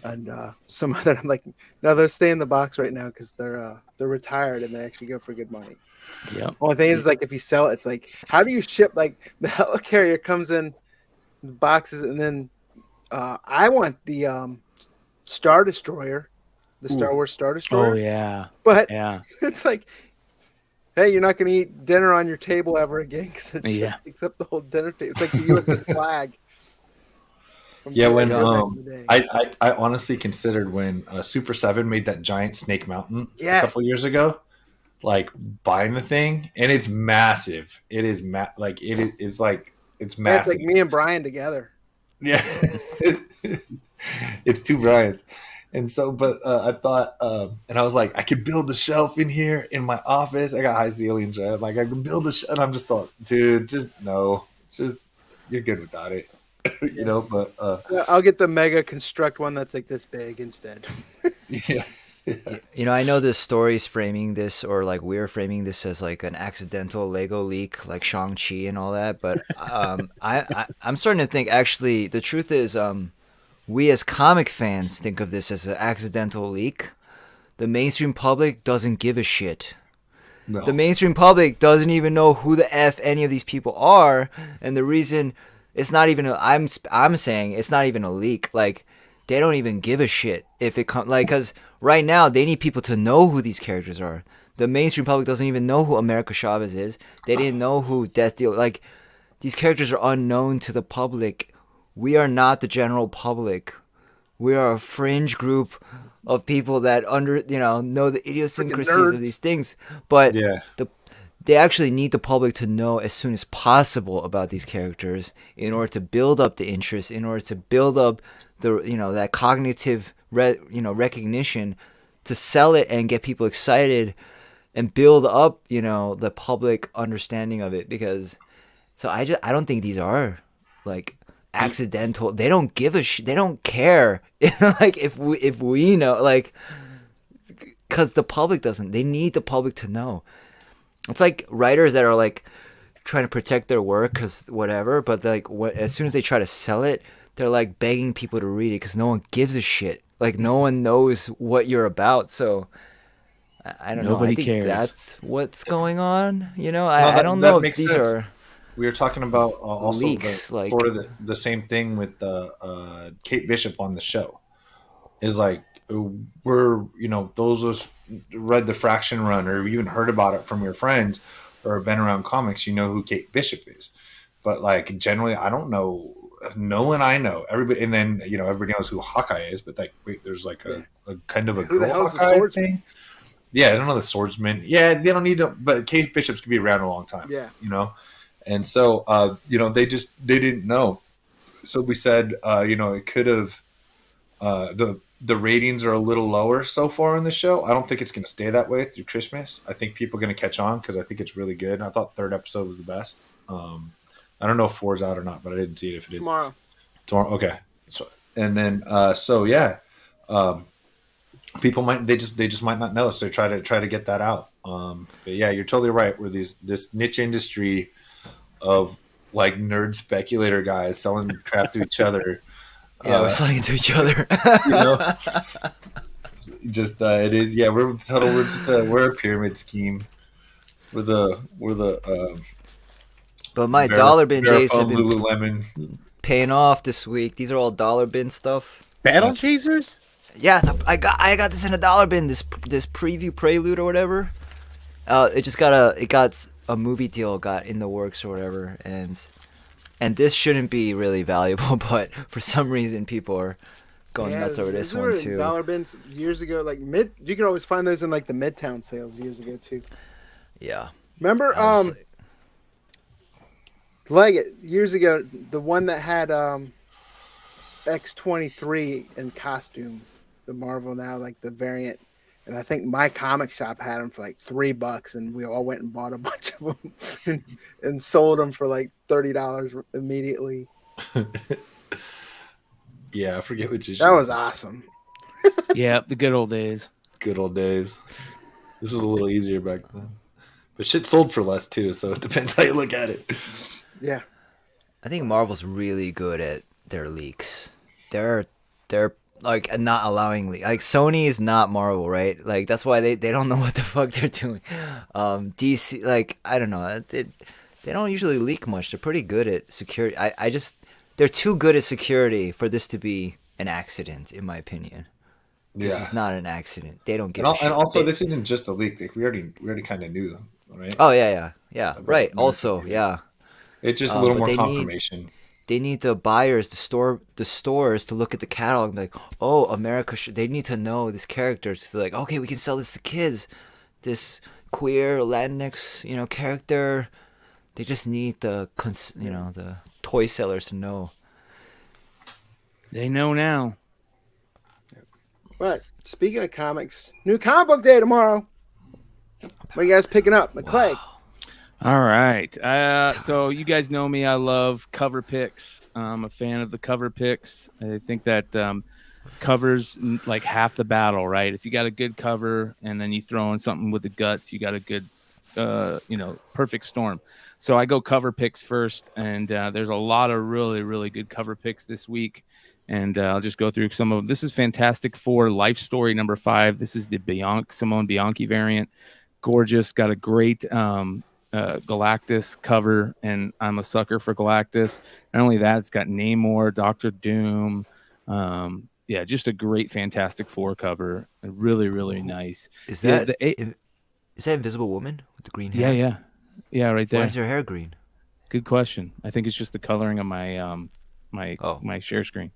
and some other. I'm like, no, those stay in the box right now because they're retired and they actually go for good money. Yeah. Only thing is if you sell it, it's how do you ship? The Helicarrier comes in boxes, and then I want the Star Destroyer, the Star Wars Star Destroyer. Oh yeah. But yeah, it's hey, you're not going to eat dinner on your table ever again because it Yeah. takes up the whole dinner table. It's like the USS flag. Yeah, when back in the day. I honestly considered when Super 7 made that giant Snake Mountain a Yes. couple years ago, like buying the thing, and it's massive. It is like it's Yeah, it's massive. like me and Brian together. Yeah, it's two Bryans. And so, but I thought, and I was like, I could build a shelf in here in my office. I got high ceilings, right? Like I can build a shelf, and I'm just thought, dude, just no, just you're good without it, you know. But Yeah, I'll get the Mega Construct one that's like this big instead. yeah. You know, I know this story's framing this, or like we're framing this as like an accidental Lego leak, like Shang-Chi and all that. But I'm starting to think actually the truth is, we as comic fans think of this as an accidental leak. The mainstream public doesn't give a shit. No. The mainstream public doesn't even know who the F any of these people are, and the reason it's not even I'm saying it's not even a leak. Like they don't even give a shit if it comes, like, because right now they need people to know who these characters are. The mainstream public doesn't even know who America Chavez is. They didn't know who Death Deal. Like these characters are unknown to the public. We are not the general public. We are a fringe group of people that know the idiosyncrasies nerds. of these things. But Yeah. they actually need the public to know as soon as possible about these characters in order to build up the interest, in order to build up the that cognitive recognition, to sell it and get people excited and build up the public understanding of it. Because I don't think these are like accidental. They don't give a shit. They don't care like if we know, like, because the public doesn't. They need the public to know. It's like writers that are like trying to protect their work because whatever, but like as soon as they try to sell it, they're like begging people to read it because no one gives a shit. Like no one knows what you're about. So I don't know. Nobody I think cares. that's what's going on. No, I don't that know if makes these sense. are We were talking about also leaks, like sort of the same thing with Kate Bishop on the show. Is like we're those of us read the Fraction run or even heard about it from your friends or been around comics, you know who Kate Bishop is. But like generally, I don't know. No one I know. Everybody, and then everybody knows who Hawkeye is. But like, wait, there's like a kind of a Who the girl hell's the Hawkeye swordsman? thing. Yeah, I don't know the swordsman. Yeah, they don't need to. But Kate Bishop's could be around a long time. Yeah. And so they didn't know. So we said it could have the ratings are a little lower so far in the show. I don't think it's going to stay that way through Christmas. I think people are going to catch on because I think it's really good. And I thought third episode was the best. I don't know if 4's out or not, but I didn't see it if it is. Tomorrow. Okay. So and then people might they just might not know, so try to get that out. But yeah, you're totally right. Where this niche industry of like nerd speculator guys selling crap to each other. Yeah, we're selling it to each other. Just it is. Yeah, we're total. We're a pyramid scheme. We're the. But my dollar bin days have been Lululemon paying off this week. These are all dollar bin stuff. Battle Chasers? Yeah, I got this in a dollar bin. This preview prelude or whatever. It got a movie deal got in the works or whatever, and this shouldn't be really valuable, but for some reason people are going nuts over this one too. Dollar bins years ago, like you could always find those in like the Midtown sales years ago too. Yeah. Remember, Legg years ago, the one that had X-23 in costume, the Marvel now, like the variant, and I think my comic shop had them for like $3, and we all went and bought a bunch of them and sold them for like $30 immediately. Yeah, I forget which issue. That was awesome. Yeah, the good old days. Good old days. This was a little easier back then, but shit sold for less too. So it depends how you look at it. Yeah, I think Marvel's really good at their leaks. They're like not allowing leaks. Like Sony is not Marvel, right? Like that's why they don't know what the fuck they're doing. DC, like I don't know, they don't usually leak much. They're pretty good at security. They're too good at security for this to be an accident, in my opinion. This is not an accident. They don't give a shit. And also, this isn't just a leak. Like we already kind of knew. right? Oh yeah. About Right. America Also, Chavez. yeah. It's just a little But more they confirmation. need the buyers, the stores to look at the catalog and be like, oh, America. They need to know this character. It's like, okay, we can sell this to kids. This queer Latinx, character. They just need the the toy sellers to know. They know now. But speaking of comics, new comic book day tomorrow. What are you guys picking up? McClay. All right. So you guys know me. I love cover picks. I'm a fan of the cover picks. I think that covers like half the battle, right? If you got a good cover and then you throw in something with the guts, you got a good, perfect storm. So I go cover picks first, and there's a lot of really, really good cover picks this week. And I'll just go through some of them. This is Fantastic Four Life Story number 5. This is the Simone Bianchi variant. Gorgeous. Got a great Galactus cover, and I'm a sucker for Galactus. Not only that, it's got Namor, Doctor Doom. Just a great Fantastic Four cover. Really, really nice. Is that Invisible Woman with the green hair? Yeah, right there. Why is her hair green? Good question. I think it's just the coloring of my my share screen.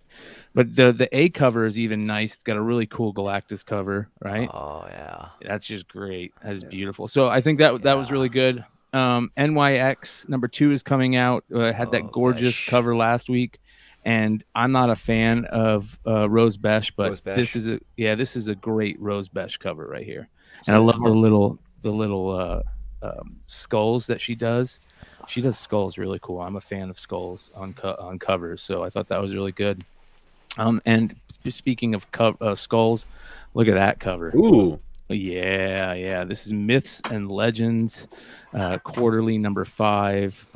But the A cover is even nice. It's got a really cool Galactus cover, right? Oh yeah, that's just great. That is beautiful. So I think that was really good. NYX number 2 is coming out. Had that gorgeous cover last week, and I'm not a fan of Rose Besh, but this is a great Rose Besh cover right here. And I love the little skulls that she does. She does skulls really cool. I'm a fan of skulls on covers, so I thought that was really good. And speaking of skulls, look at that cover. Ooh. Yeah. This is Myths and Legends, quarterly number 5.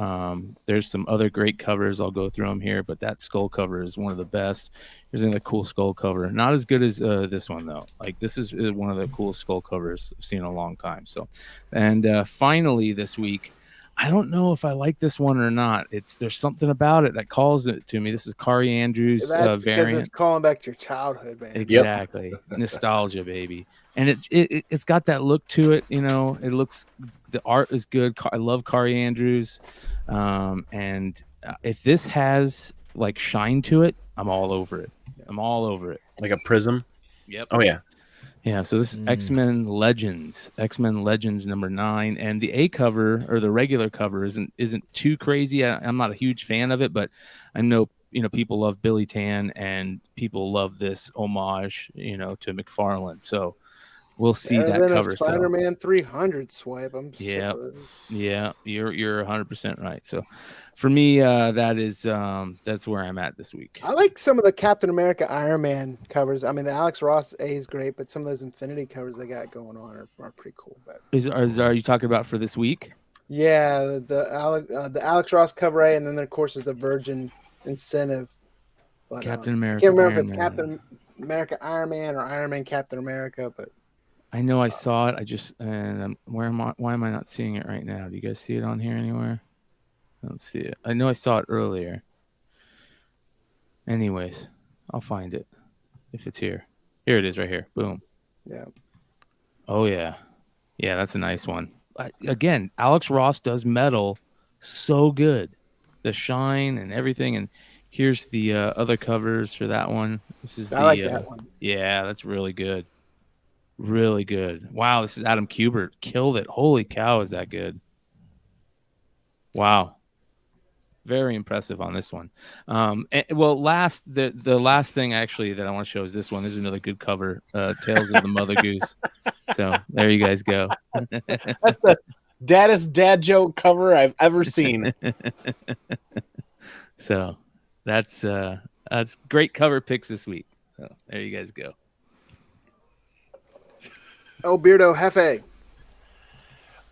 There's some other great covers. I'll go through them here, but that skull cover is one of the best. Here's another cool skull cover. Not as good as this one though. Like this is one of the coolest skull covers I've seen in a long time. So, and finally this week, I don't know if I like this one or not. There's something about it that calls it to me. This is Kari Andrews variant. It's calling back to your childhood, man. Exactly. Yep. Nostalgia, baby. And it's got that look to it. It looks, the art is good. I love Kari Andrews. And if this has like shine to it, I'm all over it. Like a prism. Yep. Oh yeah. Yeah, so this is X-Men Legends number 9, and the A cover or the regular cover isn't too crazy. I'm not a huge fan of it, but I know people love Billy Tan and people love this homage to McFarlane. So we'll see that cover. Spider-Man 300 swipe. Yeah, you're 100% right. So for me, that's where I'm at this week. I like some of the Captain America Iron Man covers. I mean, the Alex Ross A is great, but some of those Infinity covers they got going on are pretty cool. But are you talking about for this week? Yeah, the Alex Ross cover A, and then of course is the Virgin Incentive. But, Captain America. I can't remember if it's Captain America Iron Man or Iron Man Captain America, but I know I saw it. Why am I not seeing it right now? Do you guys see it on here anywhere? I don't see it. I know I saw it earlier. Anyways, I'll find it if it's here. Here it is right here. Boom. Yeah. Oh, yeah. Yeah, that's a nice one. Again, Alex Ross does metal so good. The shine and everything. And here's the other covers for that one. I like that one. Yeah, that's really good. Really good. Wow, this is Adam Kubert. Killed it. Holy cow, is that good. Wow. Very impressive on this one. The last thing actually that I want to show is this one. This is another good cover, Tales of the Mother Goose. So there you guys go. That's the daddest dad joke cover I've ever seen. So that's great cover picks this week. So there you guys go. Oh, Beardo Hefe.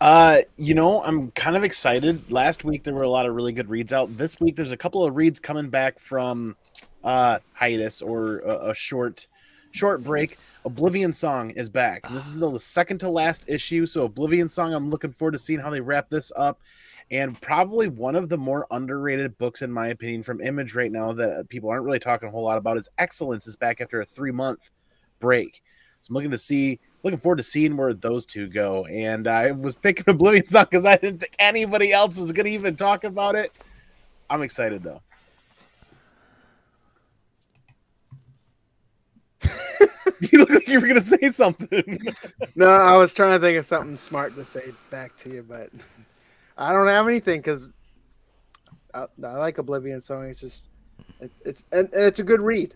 I'm kind of excited. Last week there were a lot of really good reads out. This week there's a couple of reads coming back from hiatus or a short break. Oblivion Song is back. And this is the second to last issue. So Oblivion Song, I'm looking forward to seeing how they wrap this up. And probably one of the more underrated books, in my opinion, from Image right now that people aren't really talking a whole lot about is Excellence is back after a 3-month break. So I'm looking to see looking forward to seeing where those two go. And I was picking Oblivion Song because I didn't think anybody else was going to even talk about it. I'm excited though. You look like you were going to say something. No, I was trying to think of something smart to say back to you, but I don't have anything because I like Oblivion Song. It's just it's a good read.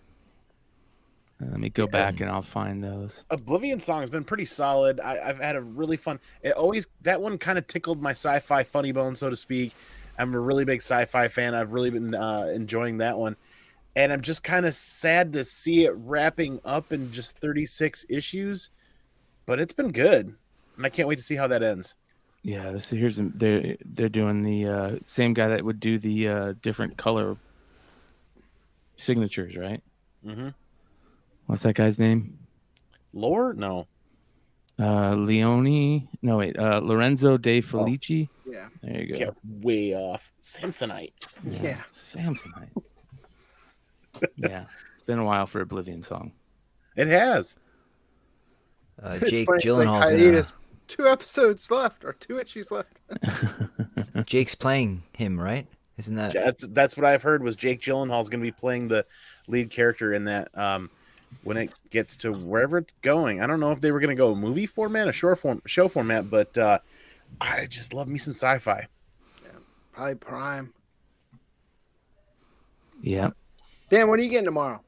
Let me go back and I'll find those. Oblivion Song has been pretty solid. I've had a really fun. That one kind of tickled my sci-fi funny bone, so to speak. I'm a really big sci-fi fan. I've really been enjoying that one. And I'm just kind of sad to see it wrapping up in just 36 issues, but it's been good, and I can't wait to see how that ends. Yeah, they're doing the same guy that would do the different color signatures, right? Mm-hmm. What's that guy's name? Lore? No. Leone? No, wait. Lorenzo De Felici? Oh, yeah. There you go. Yeah, way off. Samsonite. Yeah. Samsonite. Yeah, it's been a while for Oblivion Song. It has. Jake funny, Gyllenhaal's like in a, 2 episodes left or 2 issues left. Jake's playing him, right? Isn't that? That's what I've heard was Jake Gyllenhaal's going to be playing the lead character in that when it gets to wherever it's going. I don't know if they were going to go movie format, show format, but I just love me some sci-fi. Yeah, probably Prime. Yeah. Dan, what are you getting tomorrow?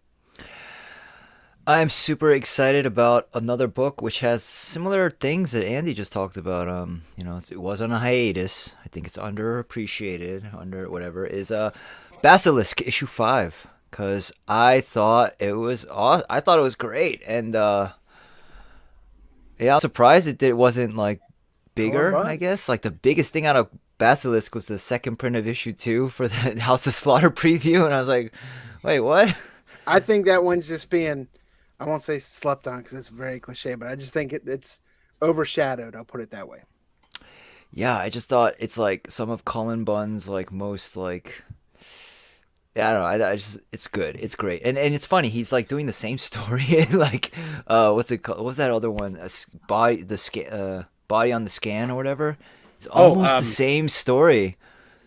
I'm super excited about another book which has similar things that Andy just talked about. It was on a hiatus. I think it's underappreciated, whatever. Is Basilisk issue 5, because I thought it was great, and I was surprised it wasn't like bigger. I guess like the biggest thing out of Basilisk was the second print of issue 2 for the House of Slaughter preview, and I was like, wait, what? I think that one's just being, I won't say slept on because it's very cliche, but I just think it's overshadowed. I'll put it that way. Yeah, I just thought it's like some of Cullen Bunn's like most like, yeah, I don't know. It's good. It's great, and it's funny. He's like doing the same story, like what's it called? What's that other one? Body on the Scan or whatever. It's almost the same story,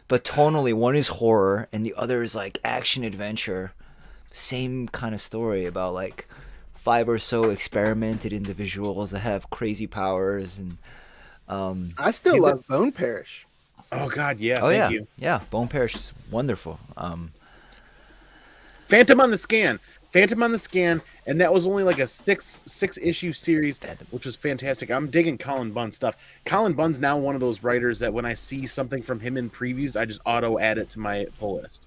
but tonally, one is horror and the other is like action adventure. Same kind of story about like 5 or so experimented individuals that have crazy powers, and I still love Bone Parish. Oh God, yeah. Thank you. Yeah, Bone Parish is wonderful. Phantom on the Scan, and that was only like a six issue series, which was fantastic. I'm digging Colin Bunn stuff. Colin Bunn's now one of those writers that when I see something from him in previews, I just auto add it to my pull list.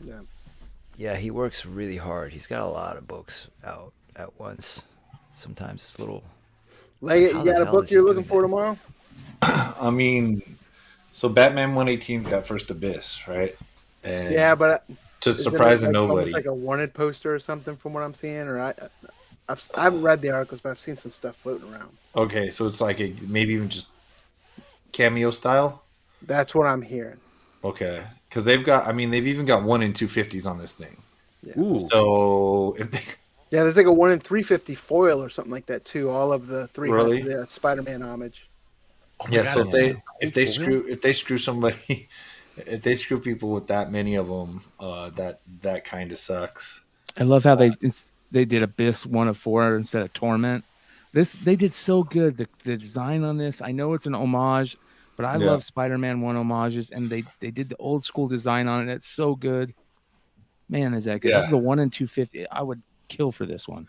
Yeah. Yeah, he works really hard. He's got a lot of books out at once. Sometimes it's a little. Legg, you got a book you're looking for tomorrow? I mean, so Batman 118's got First Abyss, right? And Yeah, but to surprise nobody. It's like a wanted poster or something from what I'm seeing, or I haven't read the articles, but I've seen some stuff floating around. Okay, so it's like maybe even just cameo style. That's what I'm hearing. Okay, because they've even got 1 in 250s on this thing. Yeah. Ooh. So if they, Yeah, there's like a 1 in 350 foil or something like that too. All of the 300 Really? Spider-Man homage. Oh yeah, God, so yeah. if they screw somebody, if they screw people with that many of them, that kind of sucks. I love how they did Abyss 1 of 4 instead of Torment. They did so good. The design on this, I know it's an homage, but I love Spider-Man 1 homages, and they did the old school design on it. It's so good. Man, is that good? Yeah. This is a 1 in 250. I would kill for this one.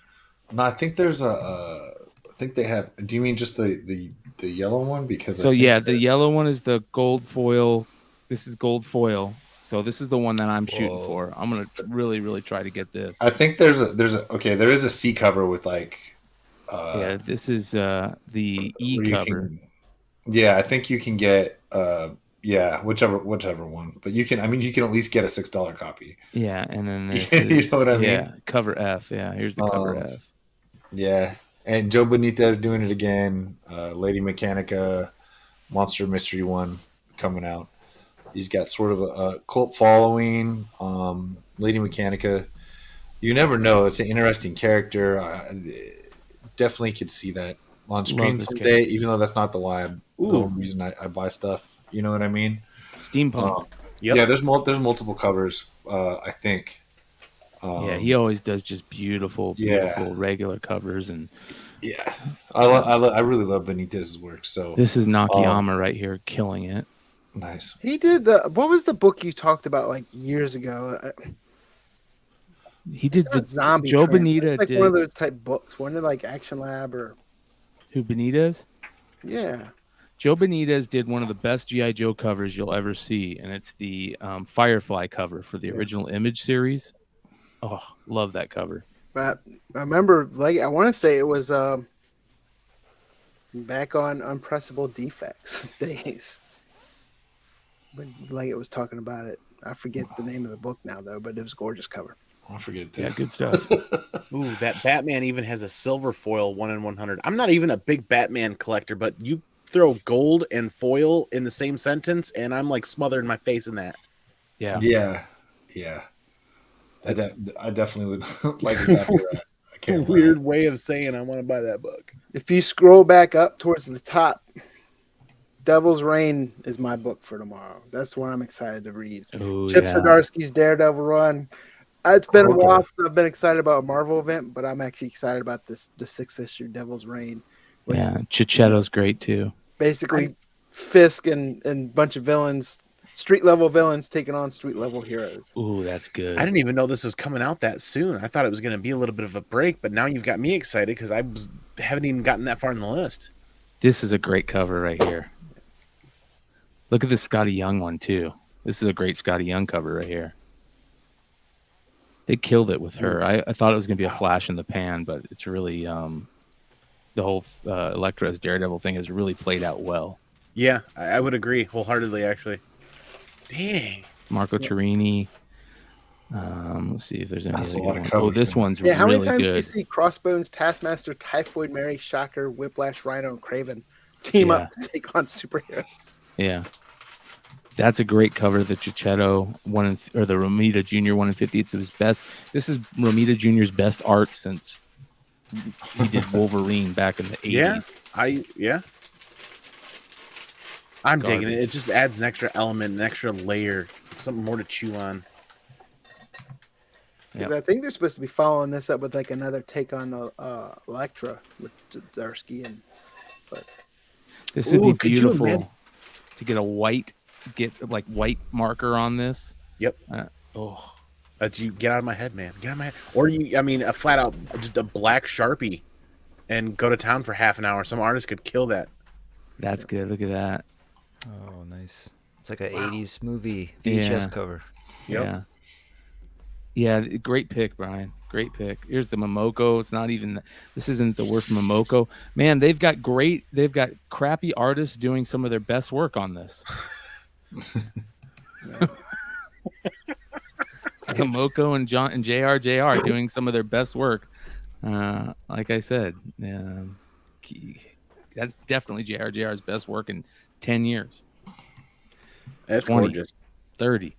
No, I think there's I think they have. Do you mean just the yellow one? Because the yellow one is the gold foil. This is gold foil. So this is the one that I'm shooting for. I'm gonna really, really try to get this. I think there is a C cover with like. This is the E cover. I think you can get whichever one, but you can at least get a $6 copy. Yeah, and then this you know what I mean? Yeah, cover F. Yeah, here's the cover F. Yeah, and Joe Benitez doing it again. Lady Mechanica, Monster Mystery 1 coming out. He's got sort of a cult following. Lady Mechanica, you never know. It's an interesting character. definitely could see that on screen this someday, even though that's not the reason I buy stuff. You know what I mean? Steampunk. Yeah, there's multiple covers. I think. Yeah, he always does just beautiful regular covers, and yeah, I really love Benitez's work. So this is Nakayama right here, killing it. Nice. He did what was the book you talked about like years ago? He did the zombie. Joe Tramp. Benita It's like did one of those type books. One of like Action Lab or who Benitez? Yeah. Joe Benitez did one of the best G.I. Joe covers you'll ever see, and it's the Firefly cover for the original Image series. Oh, love that cover. But I remember, like, I want to say it was back on Unpressable Defects days. When Leggett was talking about it. I forget the name of the book now, though, but it was a gorgeous cover. I forget too. Yeah, good stuff. Ooh, that Batman even has a silver foil 1 in 100. I'm not even a big Batman collector, but you throw gold and foil in the same sentence, and I'm like smothering my face in that. Yeah. I definitely would like exactly that. I can't Weird way of saying I want to buy that book. If you scroll back up towards the top, Devil's Reign is my book for tomorrow. That's the one I'm excited to read. Ooh, Chip Zdarsky's Daredevil run. It's been a while since I've been excited about a Marvel event, but I'm actually excited about the 6th issue Devil's Reign. Yeah, Chichetto's great too. Basically, Fisk and a bunch of villains, street level villains taking on street level heroes. Ooh, that's good. I didn't even know this was coming out that soon. I thought it was going to be a little bit of a break, but now you've got me excited because haven't even gotten that far in the list. This is a great cover right here. Look at this Scotty Young one too. This is a great Scotty Young cover right here. They killed it with her. I thought it was going to be a flash in the pan, but it's really the whole Elektra as Daredevil thing has really played out well. Yeah, I would agree wholeheartedly, actually. Dang. Marco Turini. Let's see if there's any That's a other lot good of one. covers, Oh, this man. one's Yeah, how really many times good. do you see Crossbones, Taskmaster, Typhoid Mary, Shocker, Whiplash, Rhino, and Craven team up to take on superheroes? Yeah. That's a great cover. The Chichetto or the Romita Jr. 1 in 50. It's his best. This is Romita Jr.'s best art since he did Wolverine back in the 80s. Yeah. I'm digging it. It just adds an extra element, an extra layer, something more to chew on. Yep. I think they're supposed to be following this up with like another take on Elektra with Zdarsky but this would be could you beautiful imagine- to get white marker on this. Yep. You get out of my head, man. Get out of my head. Or a flat out just a black Sharpie and go to town for half an hour. Some artist could kill that. That's good. Look at that. Oh, nice. It's like an 80s movie VHS cover. Yep. Yeah, great pick, Brian. Great pick. Here's the Momoko. This isn't the worst Momoko. Man, they've got crappy artists doing some of their best work on this. Momoko and JR doing some of their best work. Like I said, that's definitely JR's best work in 10 years. That's 20, gorgeous. 30.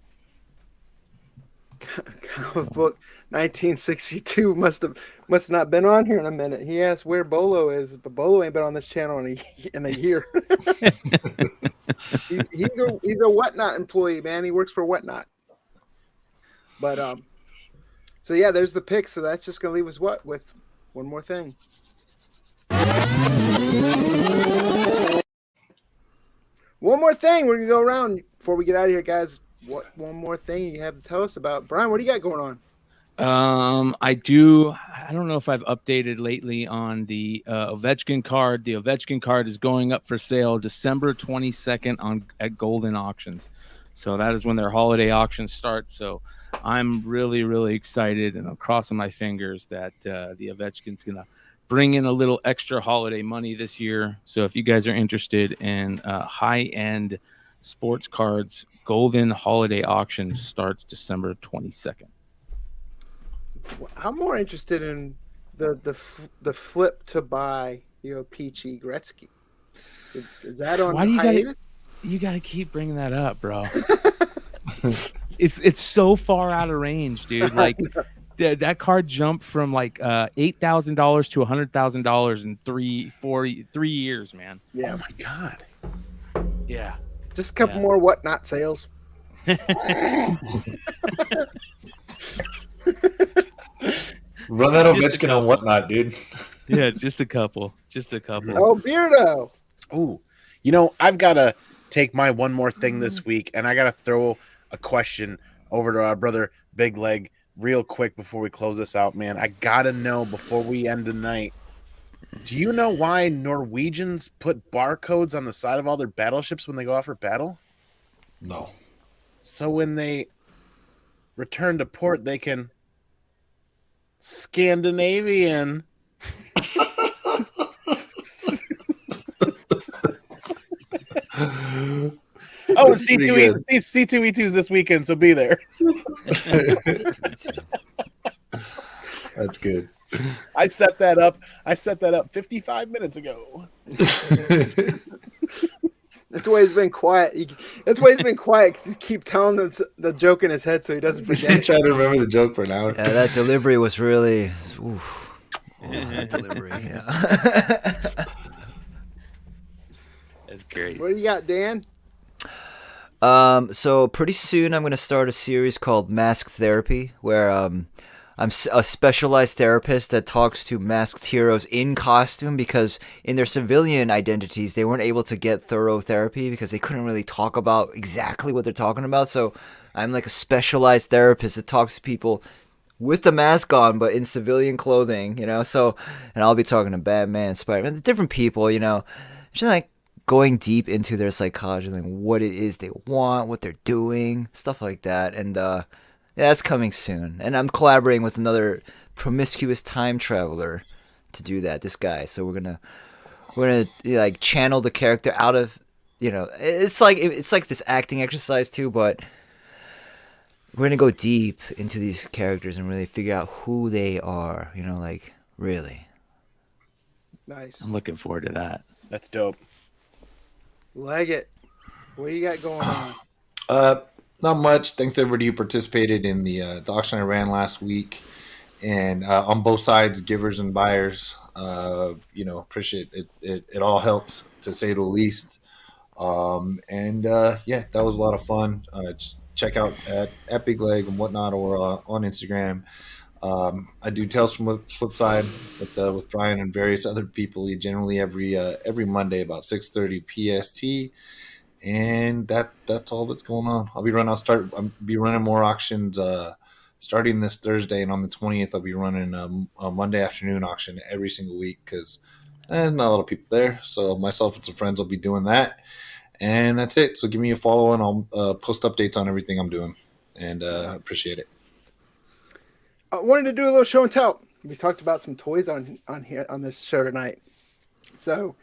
comic book 1962 must not been on here in a minute. He asked where Bolo is, but Bolo ain't been on this channel in a year. he's a Whatnot employee, man. He works for Whatnot. But so yeah, there's the pick. So that's just gonna leave us with one more thing. One more thing. We're gonna go around before we get out of here, guys. What one more thing you have to tell us about, Brian? What do you got going on? I don't know if I've updated lately on the Ovechkin card. The Ovechkin card is going up for sale December 22nd at Golden Auctions. So that is when their holiday auction starts. So I'm really, really excited, and I'm crossing my fingers that the Ovechkin's going to bring in a little extra holiday money this year. So if you guys are interested in high-end sports cards, Golden Holiday Auction starts December 22nd. I'm more interested in the flip to buy Peachy Gretzky. Is that on? Why do hiatus? you gotta keep bringing that up, bro? It's so far out of range, dude. Like that card jumped from like $8,000 to $100,000 in 3 years, man. Yeah. Oh my god. Yeah. Just a couple Yeah. more whatnot sales. Run that Ovechkin on whatnot, dude. Yeah, just a couple. Oh, Beardo. Ooh, I've got to take my one more thing this week, and I got to throw a question over to our brother Big Legg real quick before we close this out, man. I got to know before we end the night. Do you know why Norwegians put barcodes on the side of all their battleships when they go out for battle? No. So when they return to port, they can Scandinavian. Oh, and C2E2's this weekend, so be there. That's good. I set that up 55 minutes ago. That's why he's been quiet. That's why he's been quiet, because he keep telling them the joke in his head so he doesn't forget. Trying to remember the joke for an hour. Yeah, that delivery was really. Oof. Oh, that delivery. Yeah. That's great. What do you got, Dan? So pretty soon I'm gonna start a series called Mask Therapy, where I'm a specialized therapist that talks to masked heroes in costume, because in their civilian identities they weren't able to get thorough therapy because they couldn't really talk about exactly what they're talking about. So I'm like a specialized therapist that talks to people with the mask on but in civilian clothing, so, and I'll be talking to Batman, Spider-Man, different people, just like going deep into their psychology, like what it is they want, what they're doing, stuff like that. And yeah, that's coming soon. And I'm collaborating with another promiscuous time traveler to do that, this guy. So we're gonna like channel the character out of, it's like this acting exercise too, but we're gonna go deep into these characters and really figure out who they are, like really. Nice. I'm looking forward to that. That's dope. Leg it. What do you got going on? Not much. Thanks to everybody who participated in the auction I ran last week, and on both sides, givers and buyers. Appreciate it. It all helps, to say the least. Yeah, that was a lot of fun. Just check out at Big Legg and whatnot, or on Instagram. I do Tales from the Flip Side with Brian and various other people. Generally every Monday about 6:30 PST, and that's all that's going on. I'll be running more auctions starting this Thursday, and on the 20th I'll be running a Monday afternoon auction every single week, because not a lot of people there. So myself and some friends will be doing that, and that's it. So give me a follow, and I'll post updates on everything I'm doing, and appreciate it. I wanted to do a little show and tell. We talked about some toys on here on this show tonight. So,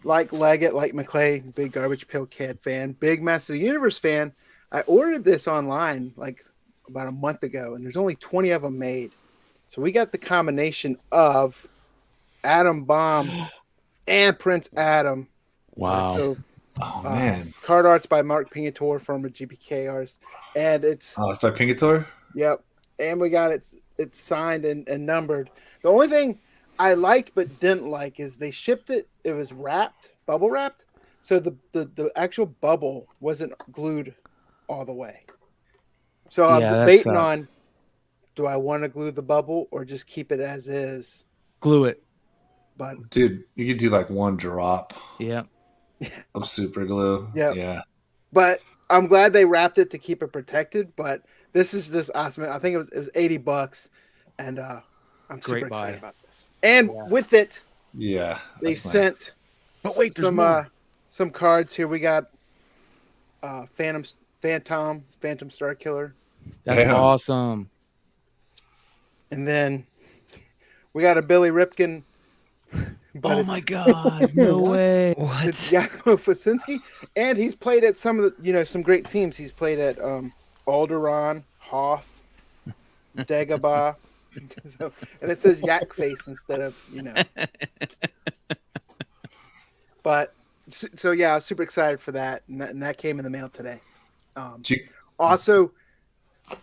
like Leggett, like McClay, big Garbage Pail Cat fan, big Master of the Universe fan, I ordered this online like about a month ago, and there's only 20 of them made. So we got the combination of Atom Bomb and Prince Adam. Wow. So, Oh man, card arts by Mark Pingator, former GPK artist, and it's it's by Pingator. Yep. And we got it signed and numbered. The only thing I liked but didn't like is they shipped it. It was wrapped, bubble wrapped. So the actual bubble wasn't glued all the way. So I'm debating on, do I want to glue the bubble or just keep it as is? Glue it. But Dude, you could do like one drop Yeah. of super glue. Yep. Yeah. But I'm glad they wrapped it to keep it protected. But this is just awesome. I think it was $80, and I'm super excited about this. And with it, Yeah. they sent some cards here. We got Phantom Star Killer, That's awesome. and then we got a Billy Ripken. But Oh my God! No way. What? It's Yakov Fosinski, and he's played at some of the some great teams. He's played at Alderaan, Hoth, Dagobah, and it says Yak Face instead of But so yeah, I was super excited for that, and that came in the mail today. Also,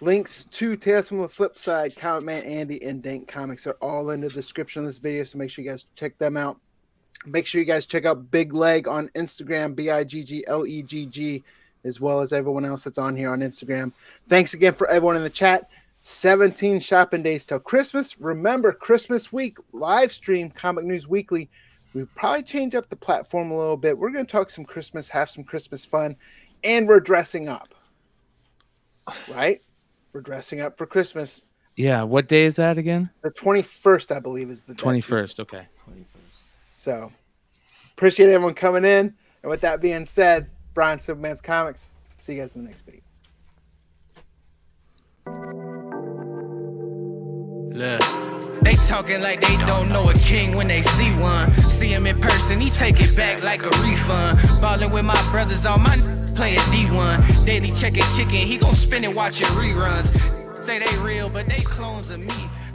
Links to Tales from the Flip Side, Comic Man Andy, and Dank Comics are all in the description of this video, so make sure you guys check them out. Make sure you guys check out Bigg Legg on Instagram, BIGGLEGG, as well as everyone else that's on here on Instagram. Thanks again for everyone in the chat. 17 shopping days till Christmas. Remember, Christmas week, live stream Comic News Weekly. We'll probably change up the platform a little bit. We're going to talk some Christmas, have some Christmas fun, and we're dressing up. Right? We're dressing up for Christmas. Yeah. What day is that again? The 21st, I believe, is the 21st. Okay. So, appreciate everyone coming in. And with that being said, Brian Superman's Comics. See you guys in the next video. Look, they talking like they don't know a king when they see one. See him in person, he take it back like a refund. Ballin' with my brothers on my playing D1. Daily checking chicken, he gon' spin it watching reruns. Say they real, but they clones of me.